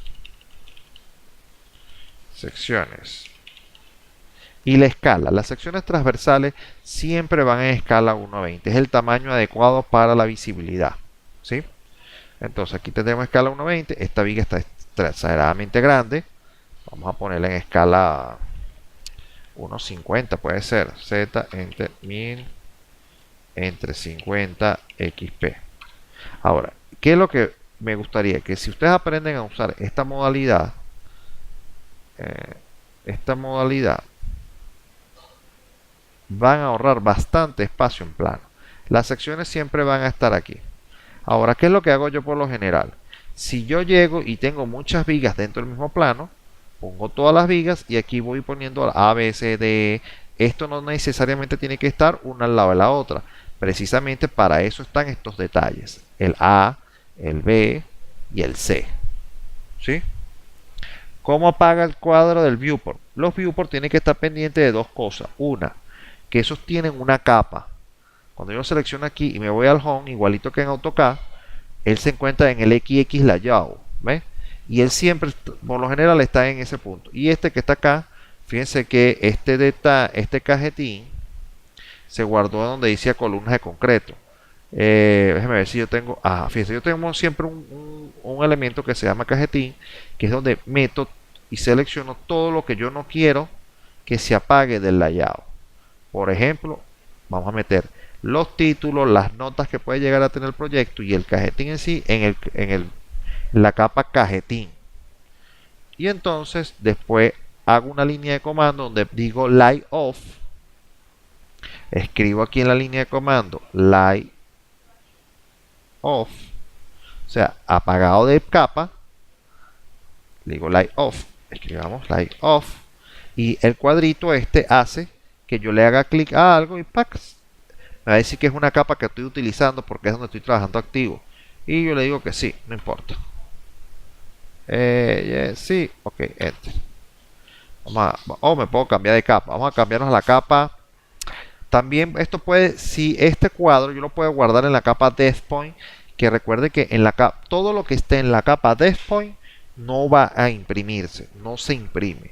A: y la escala. Las secciones transversales siempre van en escala 1:20, es el tamaño adecuado para la visibilidad, ¿sí? Entonces aquí tenemos escala 1:20, esta viga está exageradamente grande, vamos a ponerla en escala 1:50, puede ser Z entre 1000 entre 50 XP. Ahora, ¿qué es lo que me gustaría? Que si ustedes aprenden a usar esta modalidad, van a ahorrar bastante espacio en plano. Las secciones siempre van a estar aquí. Ahora, ¿qué es lo que hago yo por lo general? Si yo llego y tengo muchas vigas dentro del mismo plano, pongo todas las vigas y aquí voy poniendo A, B, C, D. Esto no necesariamente tiene que estar una al lado de la otra. Precisamente para eso están estos detalles. El A, el B y el C. ¿Sí? ¿Cómo apaga el cuadro del viewport? Los viewports tienen que estar pendientes de dos cosas. Una, que esos tienen una capa. Cuando yo selecciono aquí y me voy al home, igualito que en AutoCAD, él se encuentra en el XX layout. ¿Ves? Y él siempre, por lo general, está en ese punto. Y este que está acá, fíjense que este cajetín se guardó donde dice columnas de concreto. Déjenme ver si yo tengo. Fíjense, yo tengo siempre un elemento que se llama cajetín, que es donde meto y selecciono todo lo que yo no quiero que se apague del layout. Por ejemplo, vamos a meter los títulos, las notas que puede llegar a tener el proyecto y el cajetín en sí en la capa cajetín. Y entonces después hago una línea de comando donde digo light off. Escribo aquí en la línea de comando light off, o sea, apagado de capa. Le digo light off, escribamos light off, y el cuadrito este hace que yo le haga clic a algo y ¡pac! Me va a decir que es una capa que estoy utilizando porque es donde estoy trabajando activo. Y yo le digo que sí, no importa. Sí, ok, enter. Me puedo cambiar de capa. Vamos a cambiarnos a la capa. También esto puede, si este cuadro yo lo puedo guardar en la capa Death Point, que recuerde que en la capa, todo lo que esté en la capa Death Point no va a imprimirse, no se imprime.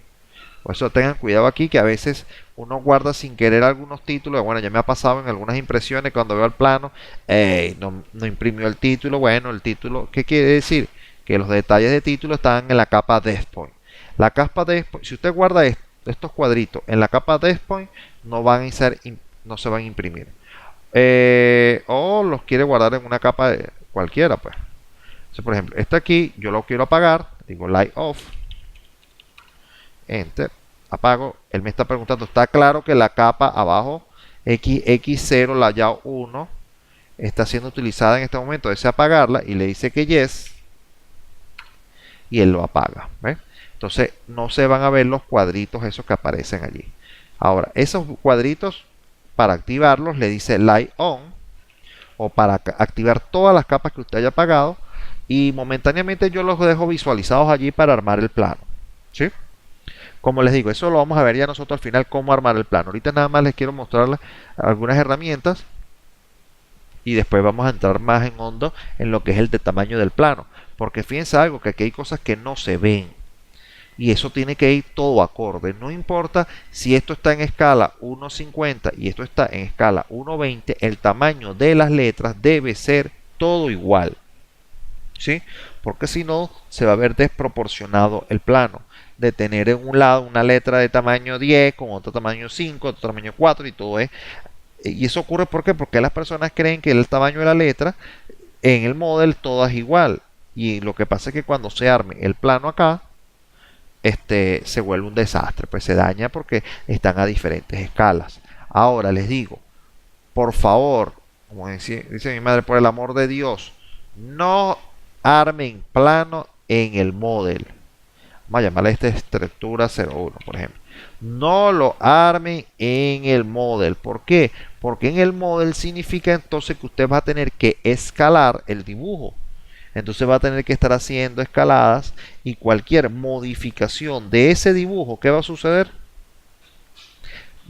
A: Por eso tengan cuidado aquí, que a veces uno guarda sin querer algunos títulos. Bueno, ya me ha pasado en algunas impresiones cuando veo el plano, no imprimió el título. Bueno, el título, ¿qué quiere decir? Que los detalles de título están en la capa Death Point. La capa Death Point, si usted guarda estos cuadritos en la capa Death Point, no se van a imprimir. O los quiere guardar en una capa cualquiera, pues. Entonces, por ejemplo, este aquí yo lo quiero apagar, digo light off, enter, apago. Él me está preguntando, ¿está claro que la capa abajo XX0, la YAO 1, está siendo utilizada en este momento? Desea apagarla y le dice que yes, y él lo apaga. ¿Ves? Entonces no se van a ver los cuadritos esos que aparecen allí. Ahora, esos cuadritos, para activarlos le dice light on, o para activar todas las capas que usted haya apagado, y momentáneamente yo los dejo visualizados allí para armar el plano. ¿Sí? Como les digo, eso lo vamos a ver ya nosotros al final, cómo armar el plano. Ahorita nada más les quiero mostrar algunas herramientas y después vamos a entrar más en hondo en lo que es el de tamaño del plano. Porque fíjense algo, que aquí hay cosas que no se ven. Y eso tiene que ir todo acorde. No importa si esto está en escala 1.50 y esto está en escala 1.20, el tamaño de las letras debe ser todo igual. ¿Sí? Porque si no, se va a ver desproporcionado el plano. De tener en un lado una letra de tamaño 10, con otro tamaño 5, otro tamaño 4 y todo es. Y eso ocurre ¿por qué? Porque las personas creen que el tamaño de la letra en el model todo es igual. Y lo que pasa es que cuando se arme el plano acá, se vuelve un desastre, pues se daña porque están a diferentes escalas. Ahora les digo, por favor, como dice mi madre, por el amor de Dios, no armen plano en el model. Vamos a llamarle esta estructura 01, por ejemplo. No lo armen en el model. ¿Por qué? Porque en el model significa entonces que usted va a tener que escalar el dibujo. Entonces va a tener que estar haciendo escaladas, y cualquier modificación de ese dibujo, ¿qué va a suceder?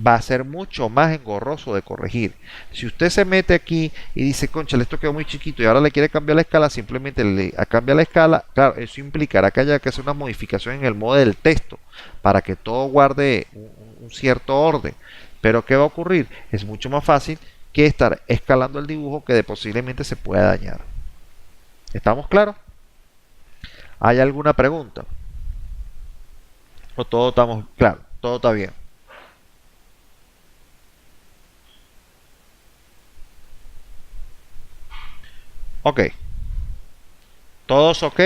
A: Va a ser mucho más engorroso de corregir. Si usted se mete aquí y dice, concha, esto quedó muy chiquito y ahora le quiere cambiar la escala, simplemente le cambia la escala. Claro, eso implicará que haya que hacer una modificación en el modo del texto para que todo guarde un cierto orden. Pero ¿qué va a ocurrir? Es mucho más fácil que estar escalando el dibujo, que posiblemente se pueda dañar. ¿Estamos claros? ¿Hay alguna pregunta? ¿O todo estamos claros? ¿Todo está bien? Ok. ¿Todos ok?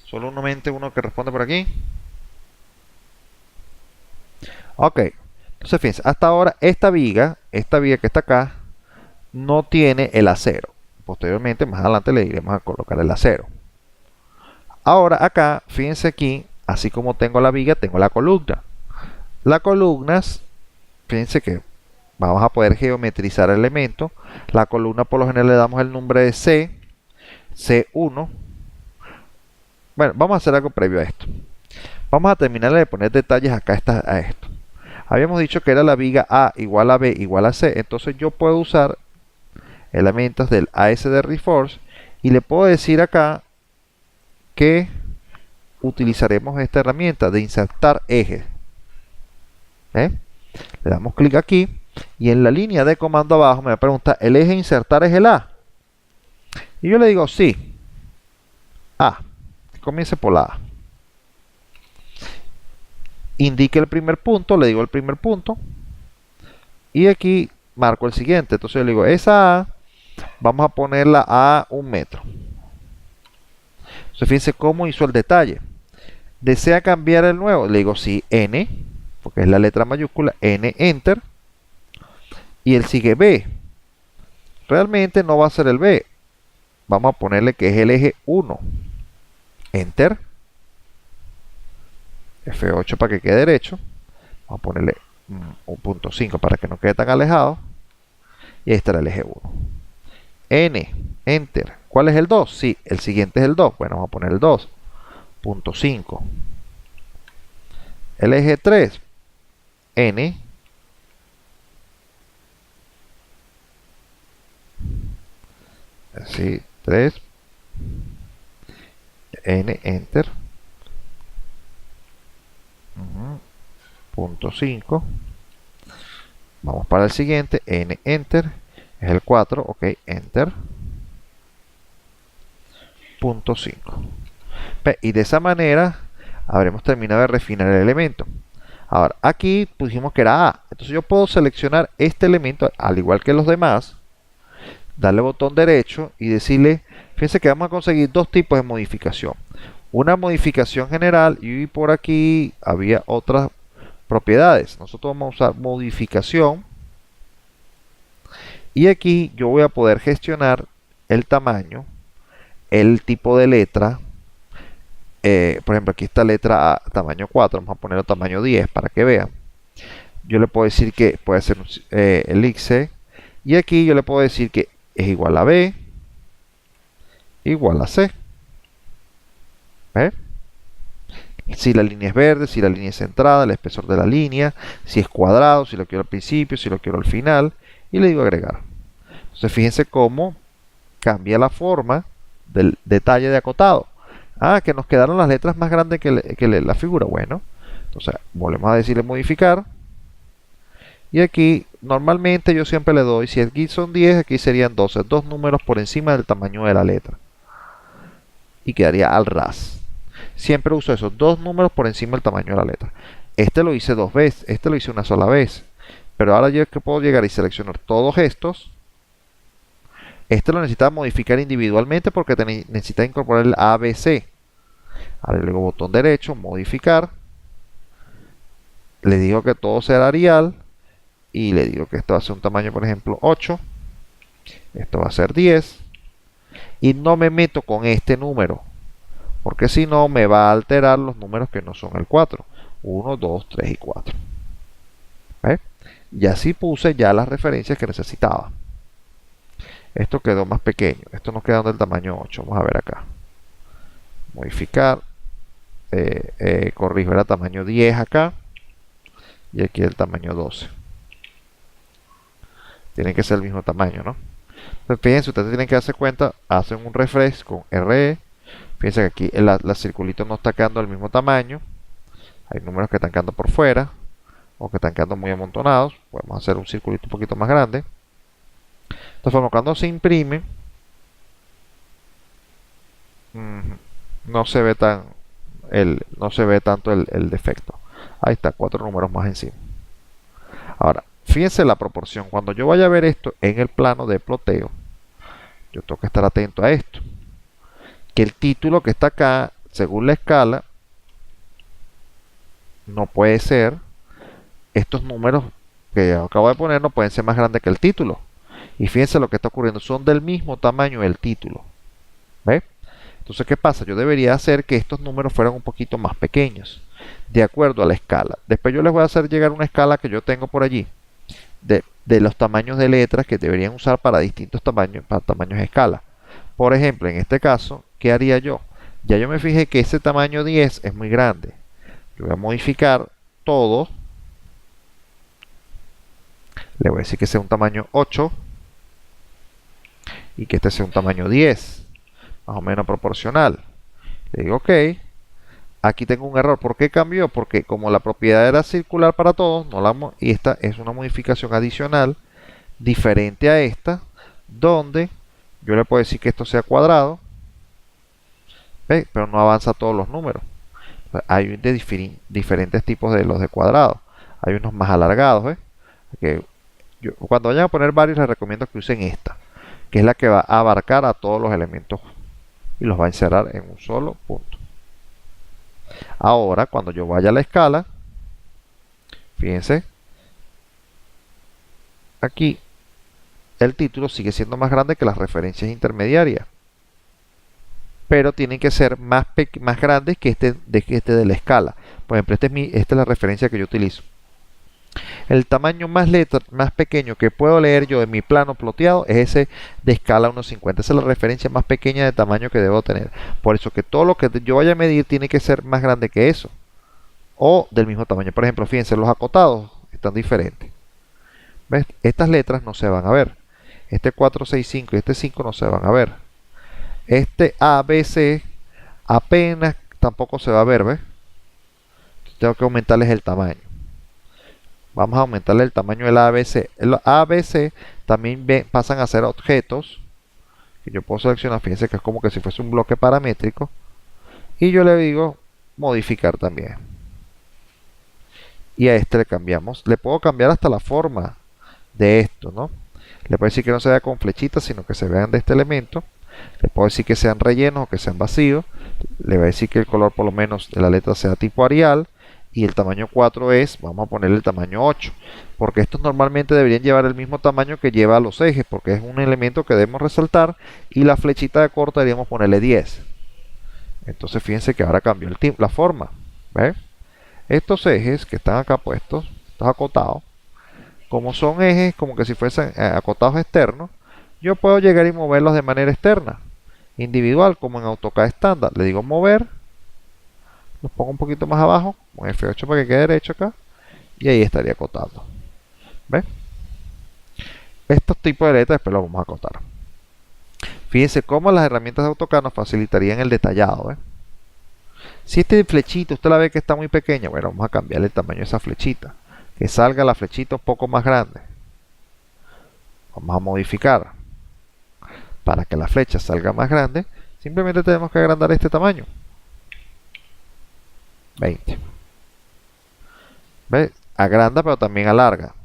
A: Solo uno que responde por aquí. Ok. Entonces fíjense, hasta ahora esta viga que está acá no tiene el acero. Posteriormente, más adelante le iremos a colocar el acero. Ahora acá, fíjense aquí, así como tengo la viga, tengo la columna. Las columnas, fíjense que vamos a poder geometrizar el elemento. La columna por lo general le damos el nombre de C, C1. Bueno, vamos a hacer algo previo a esto. Vamos a terminar de poner detalles acá a esto. Habíamos dicho que era la viga A igual a B igual a C. Entonces yo puedo usar elementos del ASD Reforce y le puedo decir acá que utilizaremos esta herramienta de insertar ejes. Le damos clic aquí y en la línea de comando abajo me va a preguntar, ¿el eje insertar es el A? Y yo le digo sí. A. Comience por la A. Indique el primer punto, le digo el primer punto. Y aquí marco el siguiente. Entonces yo le digo, esa A vamos a ponerla a 1 metro. Entonces fíjense cómo hizo el detalle. ¿Desea cambiar el nuevo? Le digo sí, N, porque es la letra mayúscula, N, Enter. Y él sigue B. Realmente no va a ser el B. Vamos a ponerle que es el eje 1. Enter. F8 para que quede derecho. Vamos a ponerle un punto 5 para que no quede tan alejado. Y ahí estará el eje 1. N, Enter. ¿Cuál es el 2? Sí, el siguiente es el 2. Bueno, vamos a poner el 2. Punto 5. El eje 3. N. Sí, 3. N, Enter. Punto 5. Vamos para el siguiente. N, Enter. Es el 4. Ok, Enter. Punto 5. Y de esa manera habremos terminado de refinar el elemento. Ahora, aquí pusimos que era A. Entonces yo puedo seleccionar este elemento, al igual que los demás, darle botón derecho y decirle, fíjense que vamos a conseguir dos tipos de modificación. Una modificación general y por aquí había otras propiedades. Nosotros vamos a usar modificación y aquí yo voy a poder gestionar el tamaño, el tipo de letra. Por ejemplo, aquí está letra A, tamaño 4, vamos a ponerlo tamaño 10 para que vean. Yo le puedo decir que puede ser el IC y aquí yo le puedo decir que es igual a B igual a C. ¿Ve? Si la línea es verde, si la línea es centrada, el espesor de la línea, si es cuadrado, si lo quiero al principio, si lo quiero al final, y le digo agregar. Entonces fíjense cómo cambia la forma del detalle de acotado. Ah, que nos quedaron las letras más grandes que la figura. Bueno, entonces volvemos a decirle modificar. Y aquí normalmente yo siempre le doy, si aquí son 10, aquí serían 12, dos números por encima del tamaño de la letra. Y quedaría al ras. Siempre uso esos dos números por encima del tamaño de la letra. Este lo hice dos veces, este lo hice una sola vez. Pero ahora yo que puedo llegar y seleccionar todos estos. Este lo necesita modificar individualmente porque necesita incorporar el ABC. Ahora le digo botón derecho, modificar. Le digo que todo sea Arial. Y le digo que esto va a ser un tamaño, por ejemplo, 8. Esto va a ser 10. Y no me meto con este número. Porque si no me va a alterar los números que no son el 4. 1, 2, 3 y 4. ¿Ve? Y así puse ya las referencias que necesitaba. Esto quedó más pequeño. Esto nos queda del tamaño 8. Vamos a ver acá. Modificar. Corrijo, era tamaño 10 acá. Y aquí el tamaño 12. Tienen que ser el mismo tamaño, ¿no? Entonces, fíjense, ustedes tienen que darse cuenta. Hacen un refresh con RE. Fíjense que aquí la circulito no está quedando del mismo tamaño. Hay números que están quedando por fuera. O que están quedando muy amontonados. Podemos hacer un circulito un poquito más grande. De esta forma, cuando se imprime, no se ve tanto el defecto. Ahí está, 4 números más encima. Ahora, fíjense la proporción. Cuando yo vaya a ver esto en el plano de ploteo, yo tengo que estar atento a esto. Que el título que está acá, según la escala, no puede ser, estos números que acabo de poner no pueden ser más grandes que el título. Y fíjense lo que está ocurriendo, son del mismo tamaño del título. ¿Ve? Entonces, ¿qué pasa? Yo debería hacer que estos números fueran un poquito más pequeños, de acuerdo a la escala. Después yo les voy a hacer llegar una escala que yo tengo por allí, de los tamaños de letras que deberían usar para distintos tamaños, para tamaños de escala. Por ejemplo, en este caso, ¿qué haría yo? Ya yo me fijé que ese tamaño 10 es muy grande. Yo voy a modificar todo. Le voy a decir que sea un tamaño 8 y que este sea un tamaño 10, más o menos proporcional. Le digo OK. Aquí tengo un error. ¿Por qué cambió? Porque como la propiedad era circular para todos, y esta es una modificación adicional diferente a esta, donde yo le puedo decir que esto sea cuadrado, ¿ve? Pero no avanza todos los números. Hay diferentes tipos de los de cuadrado. Hay unos más alargados, ¿ve? Que Cuando vayan a poner varios, les recomiendo que usen esta, que es la que va a abarcar a todos los elementos y los va a encerrar en un solo punto. Ahora, cuando yo vaya a la escala, fíjense, aquí el título sigue siendo más grande que las referencias intermediarias, pero tienen que ser más grandes que este de la escala. Por ejemplo, esta es la referencia que yo utilizo. El tamaño más pequeño que puedo leer yo en mi plano ploteado es ese de escala 1.50. Esa es la referencia más pequeña de tamaño que debo tener. Por eso que todo lo que yo vaya a medir tiene que ser más grande que eso. O del mismo tamaño. Por ejemplo, fíjense, los acotados están diferentes. ¿Ves? Estas letras no se van a ver. Este 465 y este 5 no se van a ver. Este A, B, C apenas tampoco se va a ver, ¿ves? Tengo que aumentarles el tamaño. Vamos a aumentarle el tamaño del ABC. El ABC también pasan a ser objetos que yo puedo seleccionar. Fíjense que es como que si fuese un bloque paramétrico. Y yo le digo modificar también. Y a este le cambiamos. Le puedo cambiar hasta la forma de esto, ¿no? Le puedo decir que no se vea con flechitas, sino que se vean de este elemento. Le puedo decir que sean rellenos o que sean vacíos. Le voy a decir que el color por lo menos de la letra sea tipo Arial. Y el tamaño 4 es, vamos a ponerle el tamaño 8, porque estos normalmente deberían llevar el mismo tamaño que lleva los ejes, porque es un elemento que debemos resaltar, y la flechita de corta deberíamos ponerle 10. Entonces fíjense que ahora cambió la forma. ¿Ves? Estos ejes que están acá puestos, estos acotados, como son ejes como que si fuesen acotados externos, yo puedo llegar y moverlos de manera externa, individual, como en AutoCAD estándar. Le digo mover, los pongo un poquito más abajo, con F8 para que quede derecho acá, y ahí estaría acotando. ¿Ven? Estos tipos de letras después los vamos a acotar. Fíjense cómo las herramientas de AutoCAD nos facilitarían el detallado. ¿Ven? Si este flechita usted la ve que está muy pequeña, bueno, vamos a cambiarle el tamaño de esa flechita, que salga la flechita un poco más grande. Vamos a modificar para que la flecha salga más grande. Simplemente tenemos que agrandar este tamaño, 20. ¿Ves? Agranda, pero también alarga.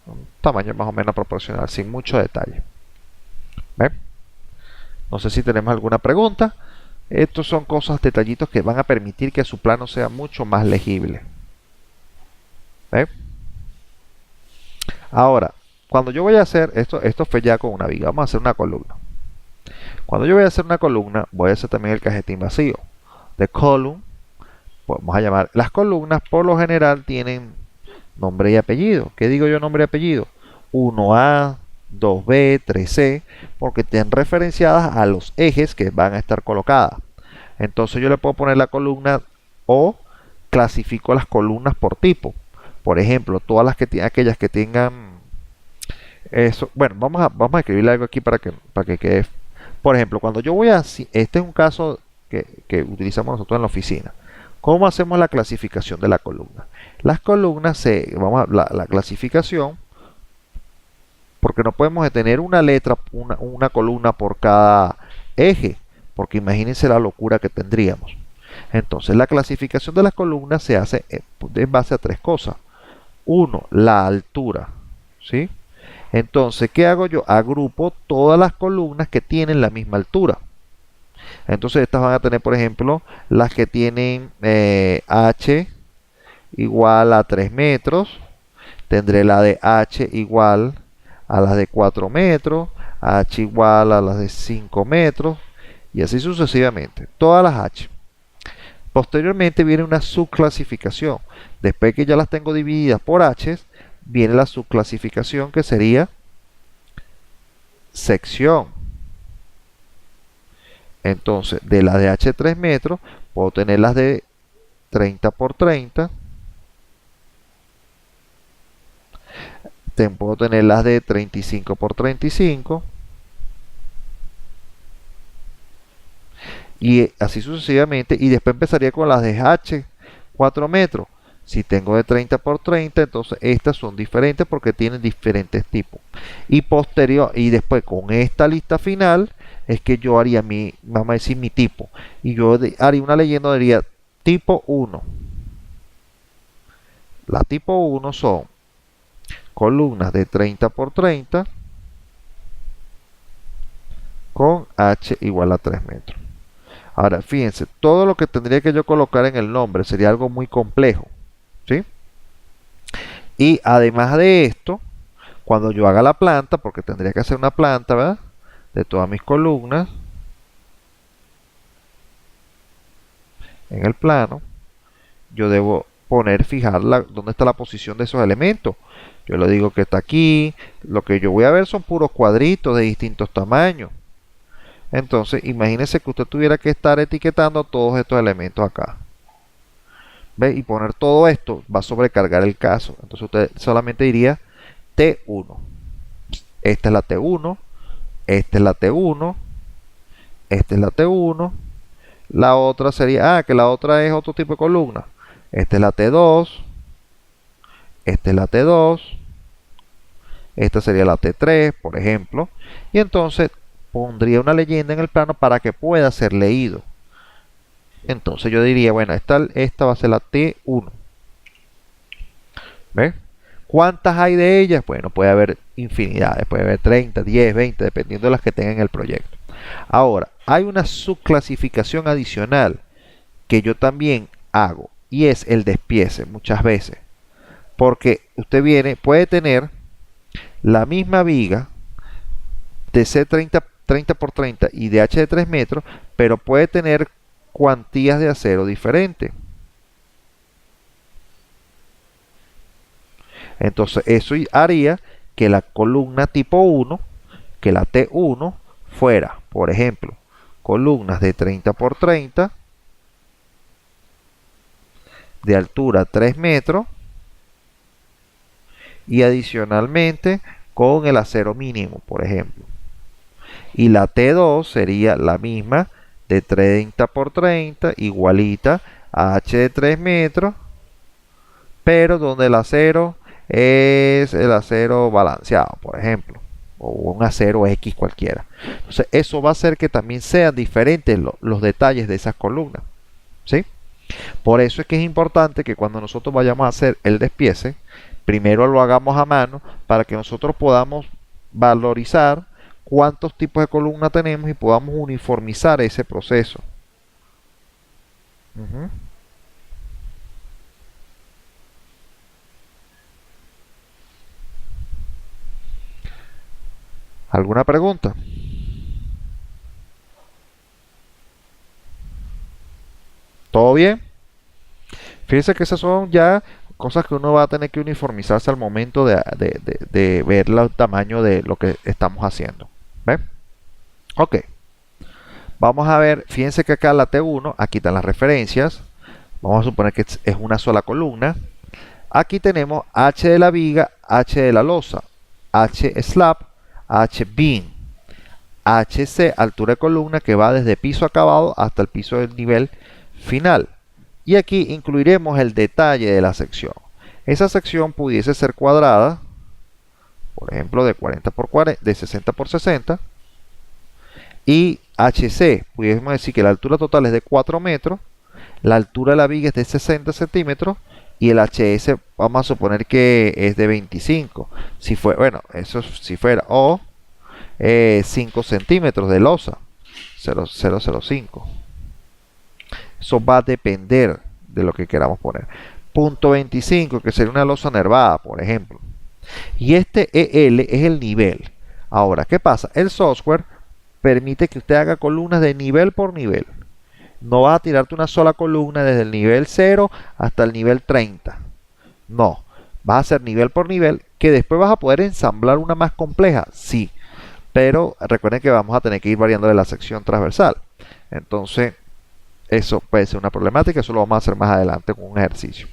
A: Un tamaño más o menos proporcional, sin mucho detalle. ¿Ves? No sé si tenemos alguna pregunta. Estos son cosas, detallitos que van a permitir que su plano sea mucho más legible. ¿Ves? Ahora, cuando yo voy a hacer esto fue ya con una viga. Vamos a hacer una columna. Cuando yo voy a hacer una columna, voy a hacer también el cajetín vacío. De column, vamos a llamar. Las columnas por lo general tienen nombre y apellido. ¿Qué digo yo nombre y apellido? 1A, 2B, 3C, porque están referenciadas a los ejes que van a estar colocadas. Entonces yo le puedo poner la columna o clasifico las columnas por tipo. Por ejemplo, todas aquellas que tengan eso. Bueno, vamos a escribirle algo aquí para que quede. Por ejemplo, cuando yo voy a... Este es un caso que utilizamos nosotros en la oficina. ¿Cómo hacemos la clasificación de la columna? Las columnas, la clasificación, porque no podemos tener una letra, una columna por cada eje, porque imagínense la locura que tendríamos. Entonces, la clasificación de las columnas se hace en base a tres cosas. Uno, la altura, ¿sí? Entonces, ¿qué hago yo? Agrupo todas las columnas que tienen la misma altura. Entonces estas van a tener, por ejemplo, las que tienen H igual a 3 metros. Tendré la de H igual a las de 4 metros, H igual a las de 5 metros, y así sucesivamente. Todas las H. Posteriormente viene una subclasificación. Después que ya las tengo divididas por H, viene la subclasificación que sería sección. Entonces, de las de H 3 metros, puedo tener las de 30 por 30. Puedo tener las de 35 por 35. Y así sucesivamente. Y después empezaría con las de H 4 metros. Si tengo de 30 por 30, entonces estas son diferentes porque tienen diferentes tipos. Y después con esta lista final es que yo haría vamos a decir mi tipo. Y yo haría una leyenda, diría tipo 1. La tipo 1 son columnas de 30 por 30 con h igual a 3 metros. Ahora, fíjense, todo lo que tendría que yo colocar en el nombre sería algo muy complejo, ¿sí? Y además de esto, cuando yo haga la planta, porque tendría que hacer una planta, ¿verdad? De todas mis columnas en el plano, yo debo fijar dónde está la posición de esos elementos. Yo le digo que está aquí. Lo que yo voy a ver son puros cuadritos de distintos tamaños. Entonces, imagínense que usted tuviera que estar etiquetando todos estos elementos acá. ¿Ve? Y poner todo esto va a sobrecargar el caso. Entonces usted solamente diría T1. Esta es la T1. Esta es la T1. Esta es la T1. La otra sería, que la otra es otro tipo de columna. Esta es la T2. Esta es la T2. Esta sería la T3, por ejemplo. Y entonces pondría una leyenda en el plano para que pueda ser leído. Entonces yo diría, bueno, esta va a ser la T1. ¿Ves? ¿Cuántas hay de ellas? Bueno, puede haber infinidades, puede haber 30, 10, 20, dependiendo de las que tengan en el proyecto. Ahora, hay una subclasificación adicional que yo también hago y es el despiece muchas veces. Porque usted puede tener la misma viga de C30 30 por 30 y de H de 3 metros, pero puede tener cuantías de acero diferentes. Entonces eso haría que la columna tipo 1, que la T1 fuera, por ejemplo, columnas de 30 por 30 de altura 3 metros y adicionalmente con el acero mínimo, por ejemplo. Y la T2 sería la misma de 30 por 30 igualita a H de 3 metros, pero donde el acero es el acero balanceado, por ejemplo, o un acero X cualquiera. Entonces eso va a hacer que también sean diferentes los detalles de esas columnas, ¿sí? Por eso es que es importante que cuando nosotros vayamos a hacer el despiece, primero lo hagamos a mano para que nosotros podamos valorizar cuántos tipos de columna tenemos y podamos uniformizar ese proceso. ¿Alguna pregunta? ¿Todo bien? Fíjense que esas son ya cosas que uno va a tener que uniformizarse al momento de ver el tamaño de lo que estamos haciendo. ¿Ven? Ok. Vamos a ver, fíjense que acá la T1, aquí están las referencias. Vamos a suponer que es una sola columna. Aquí tenemos H de la viga, H de la losa, H slab, H beam, HC, altura de columna que va desde piso acabado hasta el piso del nivel final. Y aquí incluiremos el detalle de la sección. Esa sección pudiese ser cuadrada, por ejemplo de 40 por 40, de 60 por 60. Y HC, pudiésemos decir que la altura total es de 4 metros, la altura de la viga es de 60 centímetros y el HS vamos a suponer que es de 25. Si fue, bueno, eso si fuera, o 5 centímetros de losa, 0,005. Eso va a depender de lo que queramos poner. Punto 25, que sería una losa nervada, por ejemplo. Y este EL es el nivel. Ahora, ¿qué pasa? El software permite que usted haga columnas de nivel por nivel. No vas a tirarte una sola columna desde el nivel 0 hasta el nivel 30. No, vas a hacer nivel por nivel, que después vas a poder ensamblar una más compleja, sí. Pero recuerden que vamos a tener que ir variando de la sección transversal. Entonces, eso puede ser una problemática, eso lo vamos a hacer más adelante con un ejercicio.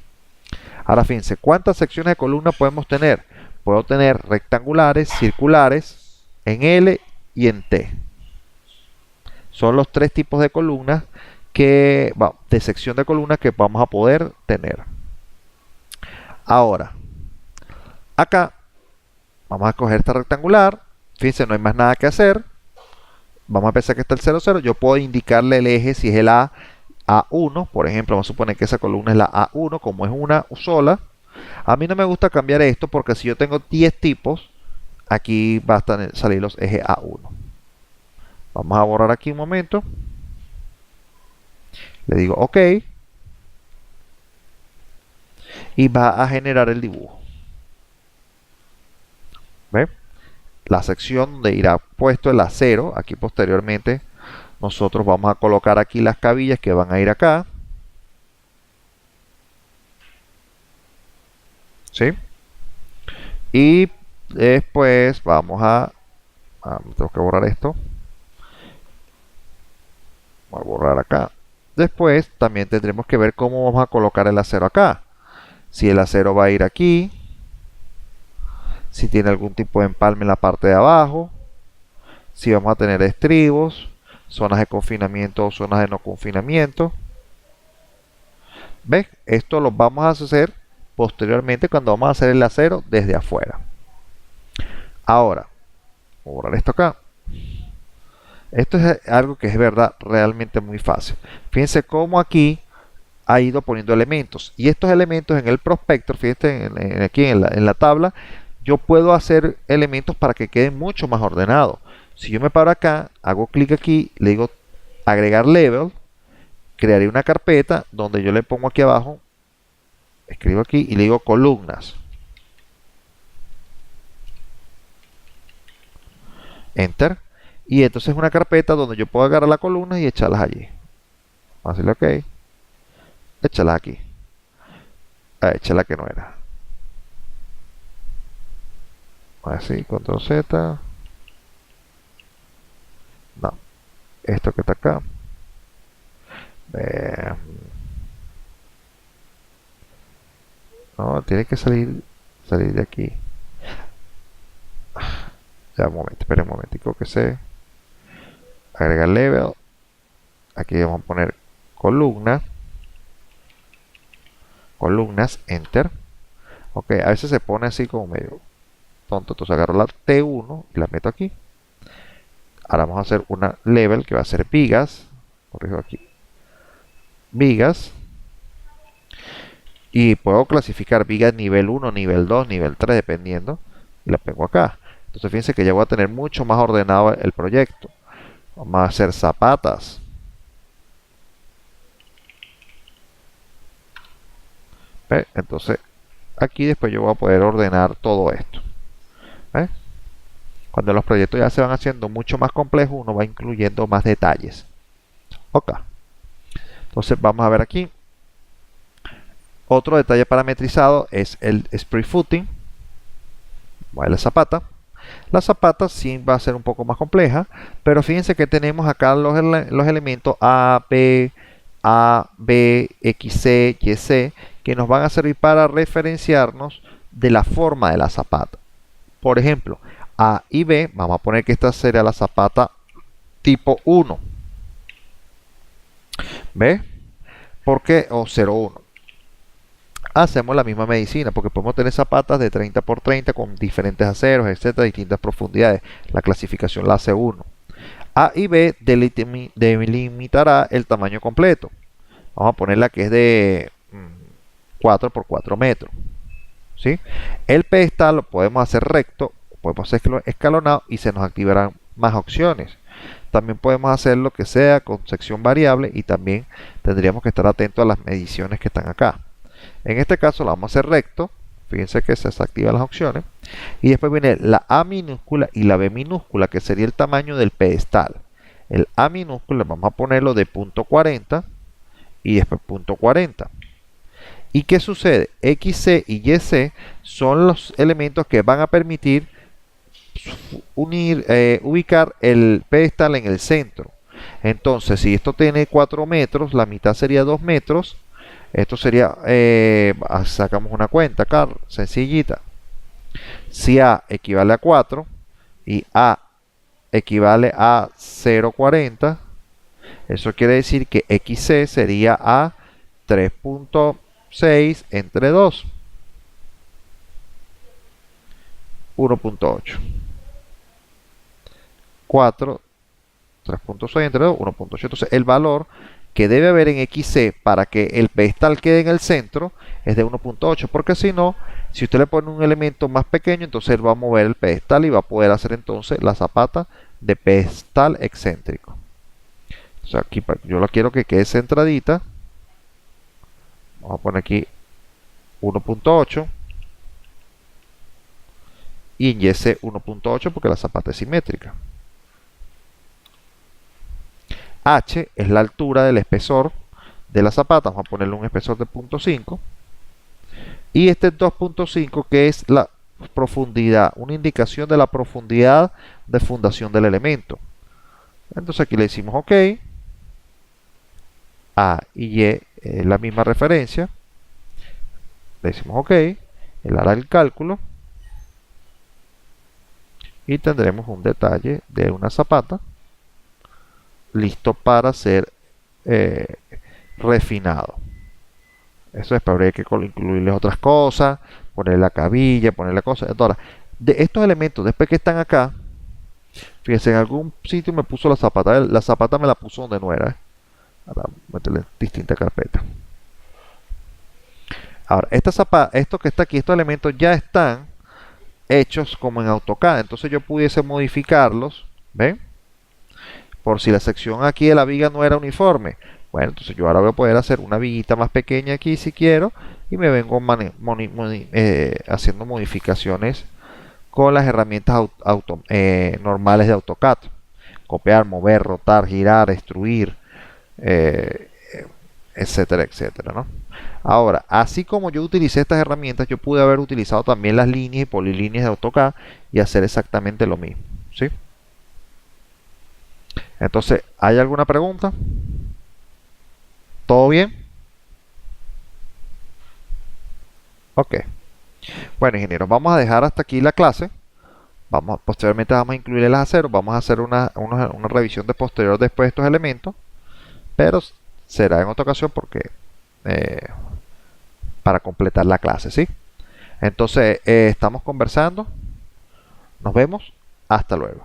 A: Ahora fíjense, ¿cuántas secciones de columna podemos tener? Puedo tener rectangulares, circulares, en L y en T. Son los tres tipos de columnas de sección de columna que vamos a poder tener. Ahora, acá vamos a coger esta rectangular. Fíjense, no hay más nada que hacer. Vamos a pensar que está el 0, 0. Yo puedo indicarle el eje si es el A1. Por ejemplo, vamos a suponer que esa columna es la A1, como es una sola. A mí no me gusta cambiar esto porque si yo tengo 10 tipos, aquí va a salir los ejes A1. Vamos a borrar aquí un momento. Le digo OK y va a generar el dibujo. ¿Ve? La sección donde irá puesto el acero, aquí posteriormente nosotros vamos a colocar aquí las cabillas que van a ir acá. ¿Sí? Y después vamos tengo que borrar esto. Voy a borrar acá. Después también tendremos que ver cómo vamos a colocar el acero acá. Si el acero va a ir aquí, si tiene algún tipo de empalme en la parte de abajo, si vamos a tener estribos, zonas de confinamiento o zonas de no confinamiento. ¿Ves? Esto lo vamos a hacer posteriormente cuando vamos a hacer el acero desde afuera. Ahora, voy a borrar esto acá. Esto es algo que es verdad realmente muy fácil. Fíjense cómo aquí ha ido poniendo elementos. Y estos elementos en el prospector, fíjense aquí en la tabla, yo puedo hacer elementos para que queden mucho más ordenados. Si yo me paro acá, hago clic aquí, le digo agregar level, crearé una carpeta donde yo le pongo aquí abajo, escribo aquí y le digo columnas. Enter. Y entonces es una carpeta donde yo puedo agarrar las columnas y echarlas allí. Vamos a decirle OK. Échalas aquí. Échala que no era. Así, control Z. No. Esto que está acá. No, tiene que salir de aquí. Ya un momento, espera un momentico que se agregar level. Aquí vamos a poner columna. Columnas, enter. Ok, a veces se pone así como medio tonto. Entonces agarro la T1 y la meto aquí. Ahora vamos a hacer una level que va a ser vigas. Corrijo aquí. Vigas. Y puedo clasificar vigas nivel 1, nivel 2, nivel 3, dependiendo. Y la pongo acá. Entonces fíjense que ya voy a tener mucho más ordenado el proyecto. Vamos a hacer zapatas. ¿Ve? Entonces aquí después yo voy a poder ordenar todo esto. ¿Ve? Cuando los proyectos ya se van haciendo mucho más complejos, uno va incluyendo más detalles. Ok. Entonces vamos a ver aquí. Otro detalle parametrizado es el spray footing. Vamos a ver la zapata. La zapata sí va a ser un poco más compleja, pero fíjense que tenemos acá los elementos A, B, X, C, Y, C, que nos van a servir para referenciarnos de la forma de la zapata. Por ejemplo, A y B, vamos a poner que esta sería la zapata tipo 1. ¿Ve? ¿Por qué? O 0,1. Hacemos la misma medicina porque podemos tener zapatas de 30 por 30 con diferentes aceros, etcétera, distintas profundidades. La clasificación la hace 1. A y B delimitará el tamaño completo. Vamos a ponerla que es de 4 por 4 metros. ¿Sí? El pedestal lo podemos hacer recto, podemos hacerlo escalonado y se nos activarán más opciones. También podemos hacer lo que sea con sección variable y también tendríamos que estar atentos a las mediciones que están acá. En este caso lo vamos a hacer recto. Fíjense que se desactivan las opciones. Y después viene la A minúscula y la B minúscula, que sería el tamaño del pedestal. El A minúscula vamos a ponerlo de .40 y después .40. ¿Y qué sucede? XC y YC son los elementos que van a permitir ubicar el pedestal en el centro. Entonces, si esto tiene 4 metros, la mitad sería 2 metros. Esto sería, sacamos una cuenta, Carlos, sencillita. Si A equivale a 4 y A equivale a 0,40, eso quiere decir que XC sería a 3.6 entre 2, 1.8. 4, 3.6 entre 2, 1.8. Entonces el valor que debe haber en XC para que el pedestal quede en el centro es de 1.8, porque si no, si usted le pone un elemento más pequeño, entonces él va a mover el pedestal y va a poder hacer entonces la zapata de pedestal excéntrico. O sea, aquí yo la quiero que quede centradita. Vamos a poner aquí 1.8 y en YC 1.8 porque la zapata es simétrica. H es la altura del espesor de la zapata. Vamos a ponerle un espesor de 0.5. Y este 2.5 que es la profundidad, una indicación de la profundidad de fundación del elemento. Entonces aquí le decimos OK. A y Y es la misma referencia. Le decimos OK. Él hará el cálculo. Y tendremos un detalle de una zapata listo para ser refinado. Eso es, pero habría que incluirles otras cosas, poner la cabilla, poner la cosa. Ahora, de estos elementos, después que están acá, fíjense, en algún sitio me puso la zapata me la puso donde no era. Ahora, meterle en distinta carpeta. Ahora, esto que está aquí, estos elementos ya están hechos como en AutoCAD. Entonces yo pudiese modificarlos, ¿ven? Por si la sección aquí de la viga no era uniforme. Bueno, entonces yo ahora voy a poder hacer una viguita más pequeña aquí si quiero y me vengo haciendo modificaciones con las herramientas normales de AutoCAD. Copiar, mover, rotar, girar, extruir, etcétera, etcétera, ¿no? Ahora, así como yo utilicé estas herramientas, yo pude haber utilizado también las líneas y polilíneas de AutoCAD y hacer exactamente lo mismo, ¿sí? Entonces, ¿hay alguna pregunta? ¿Todo bien? Ok. Bueno, ingenieros, vamos a dejar hasta aquí la clase. Posteriormente vamos a incluir el aceros. Vamos a hacer una revisión de posterior después de estos elementos. Pero será en otra ocasión porque para completar la clase, ¿sí? Entonces, estamos conversando. Nos vemos. Hasta luego.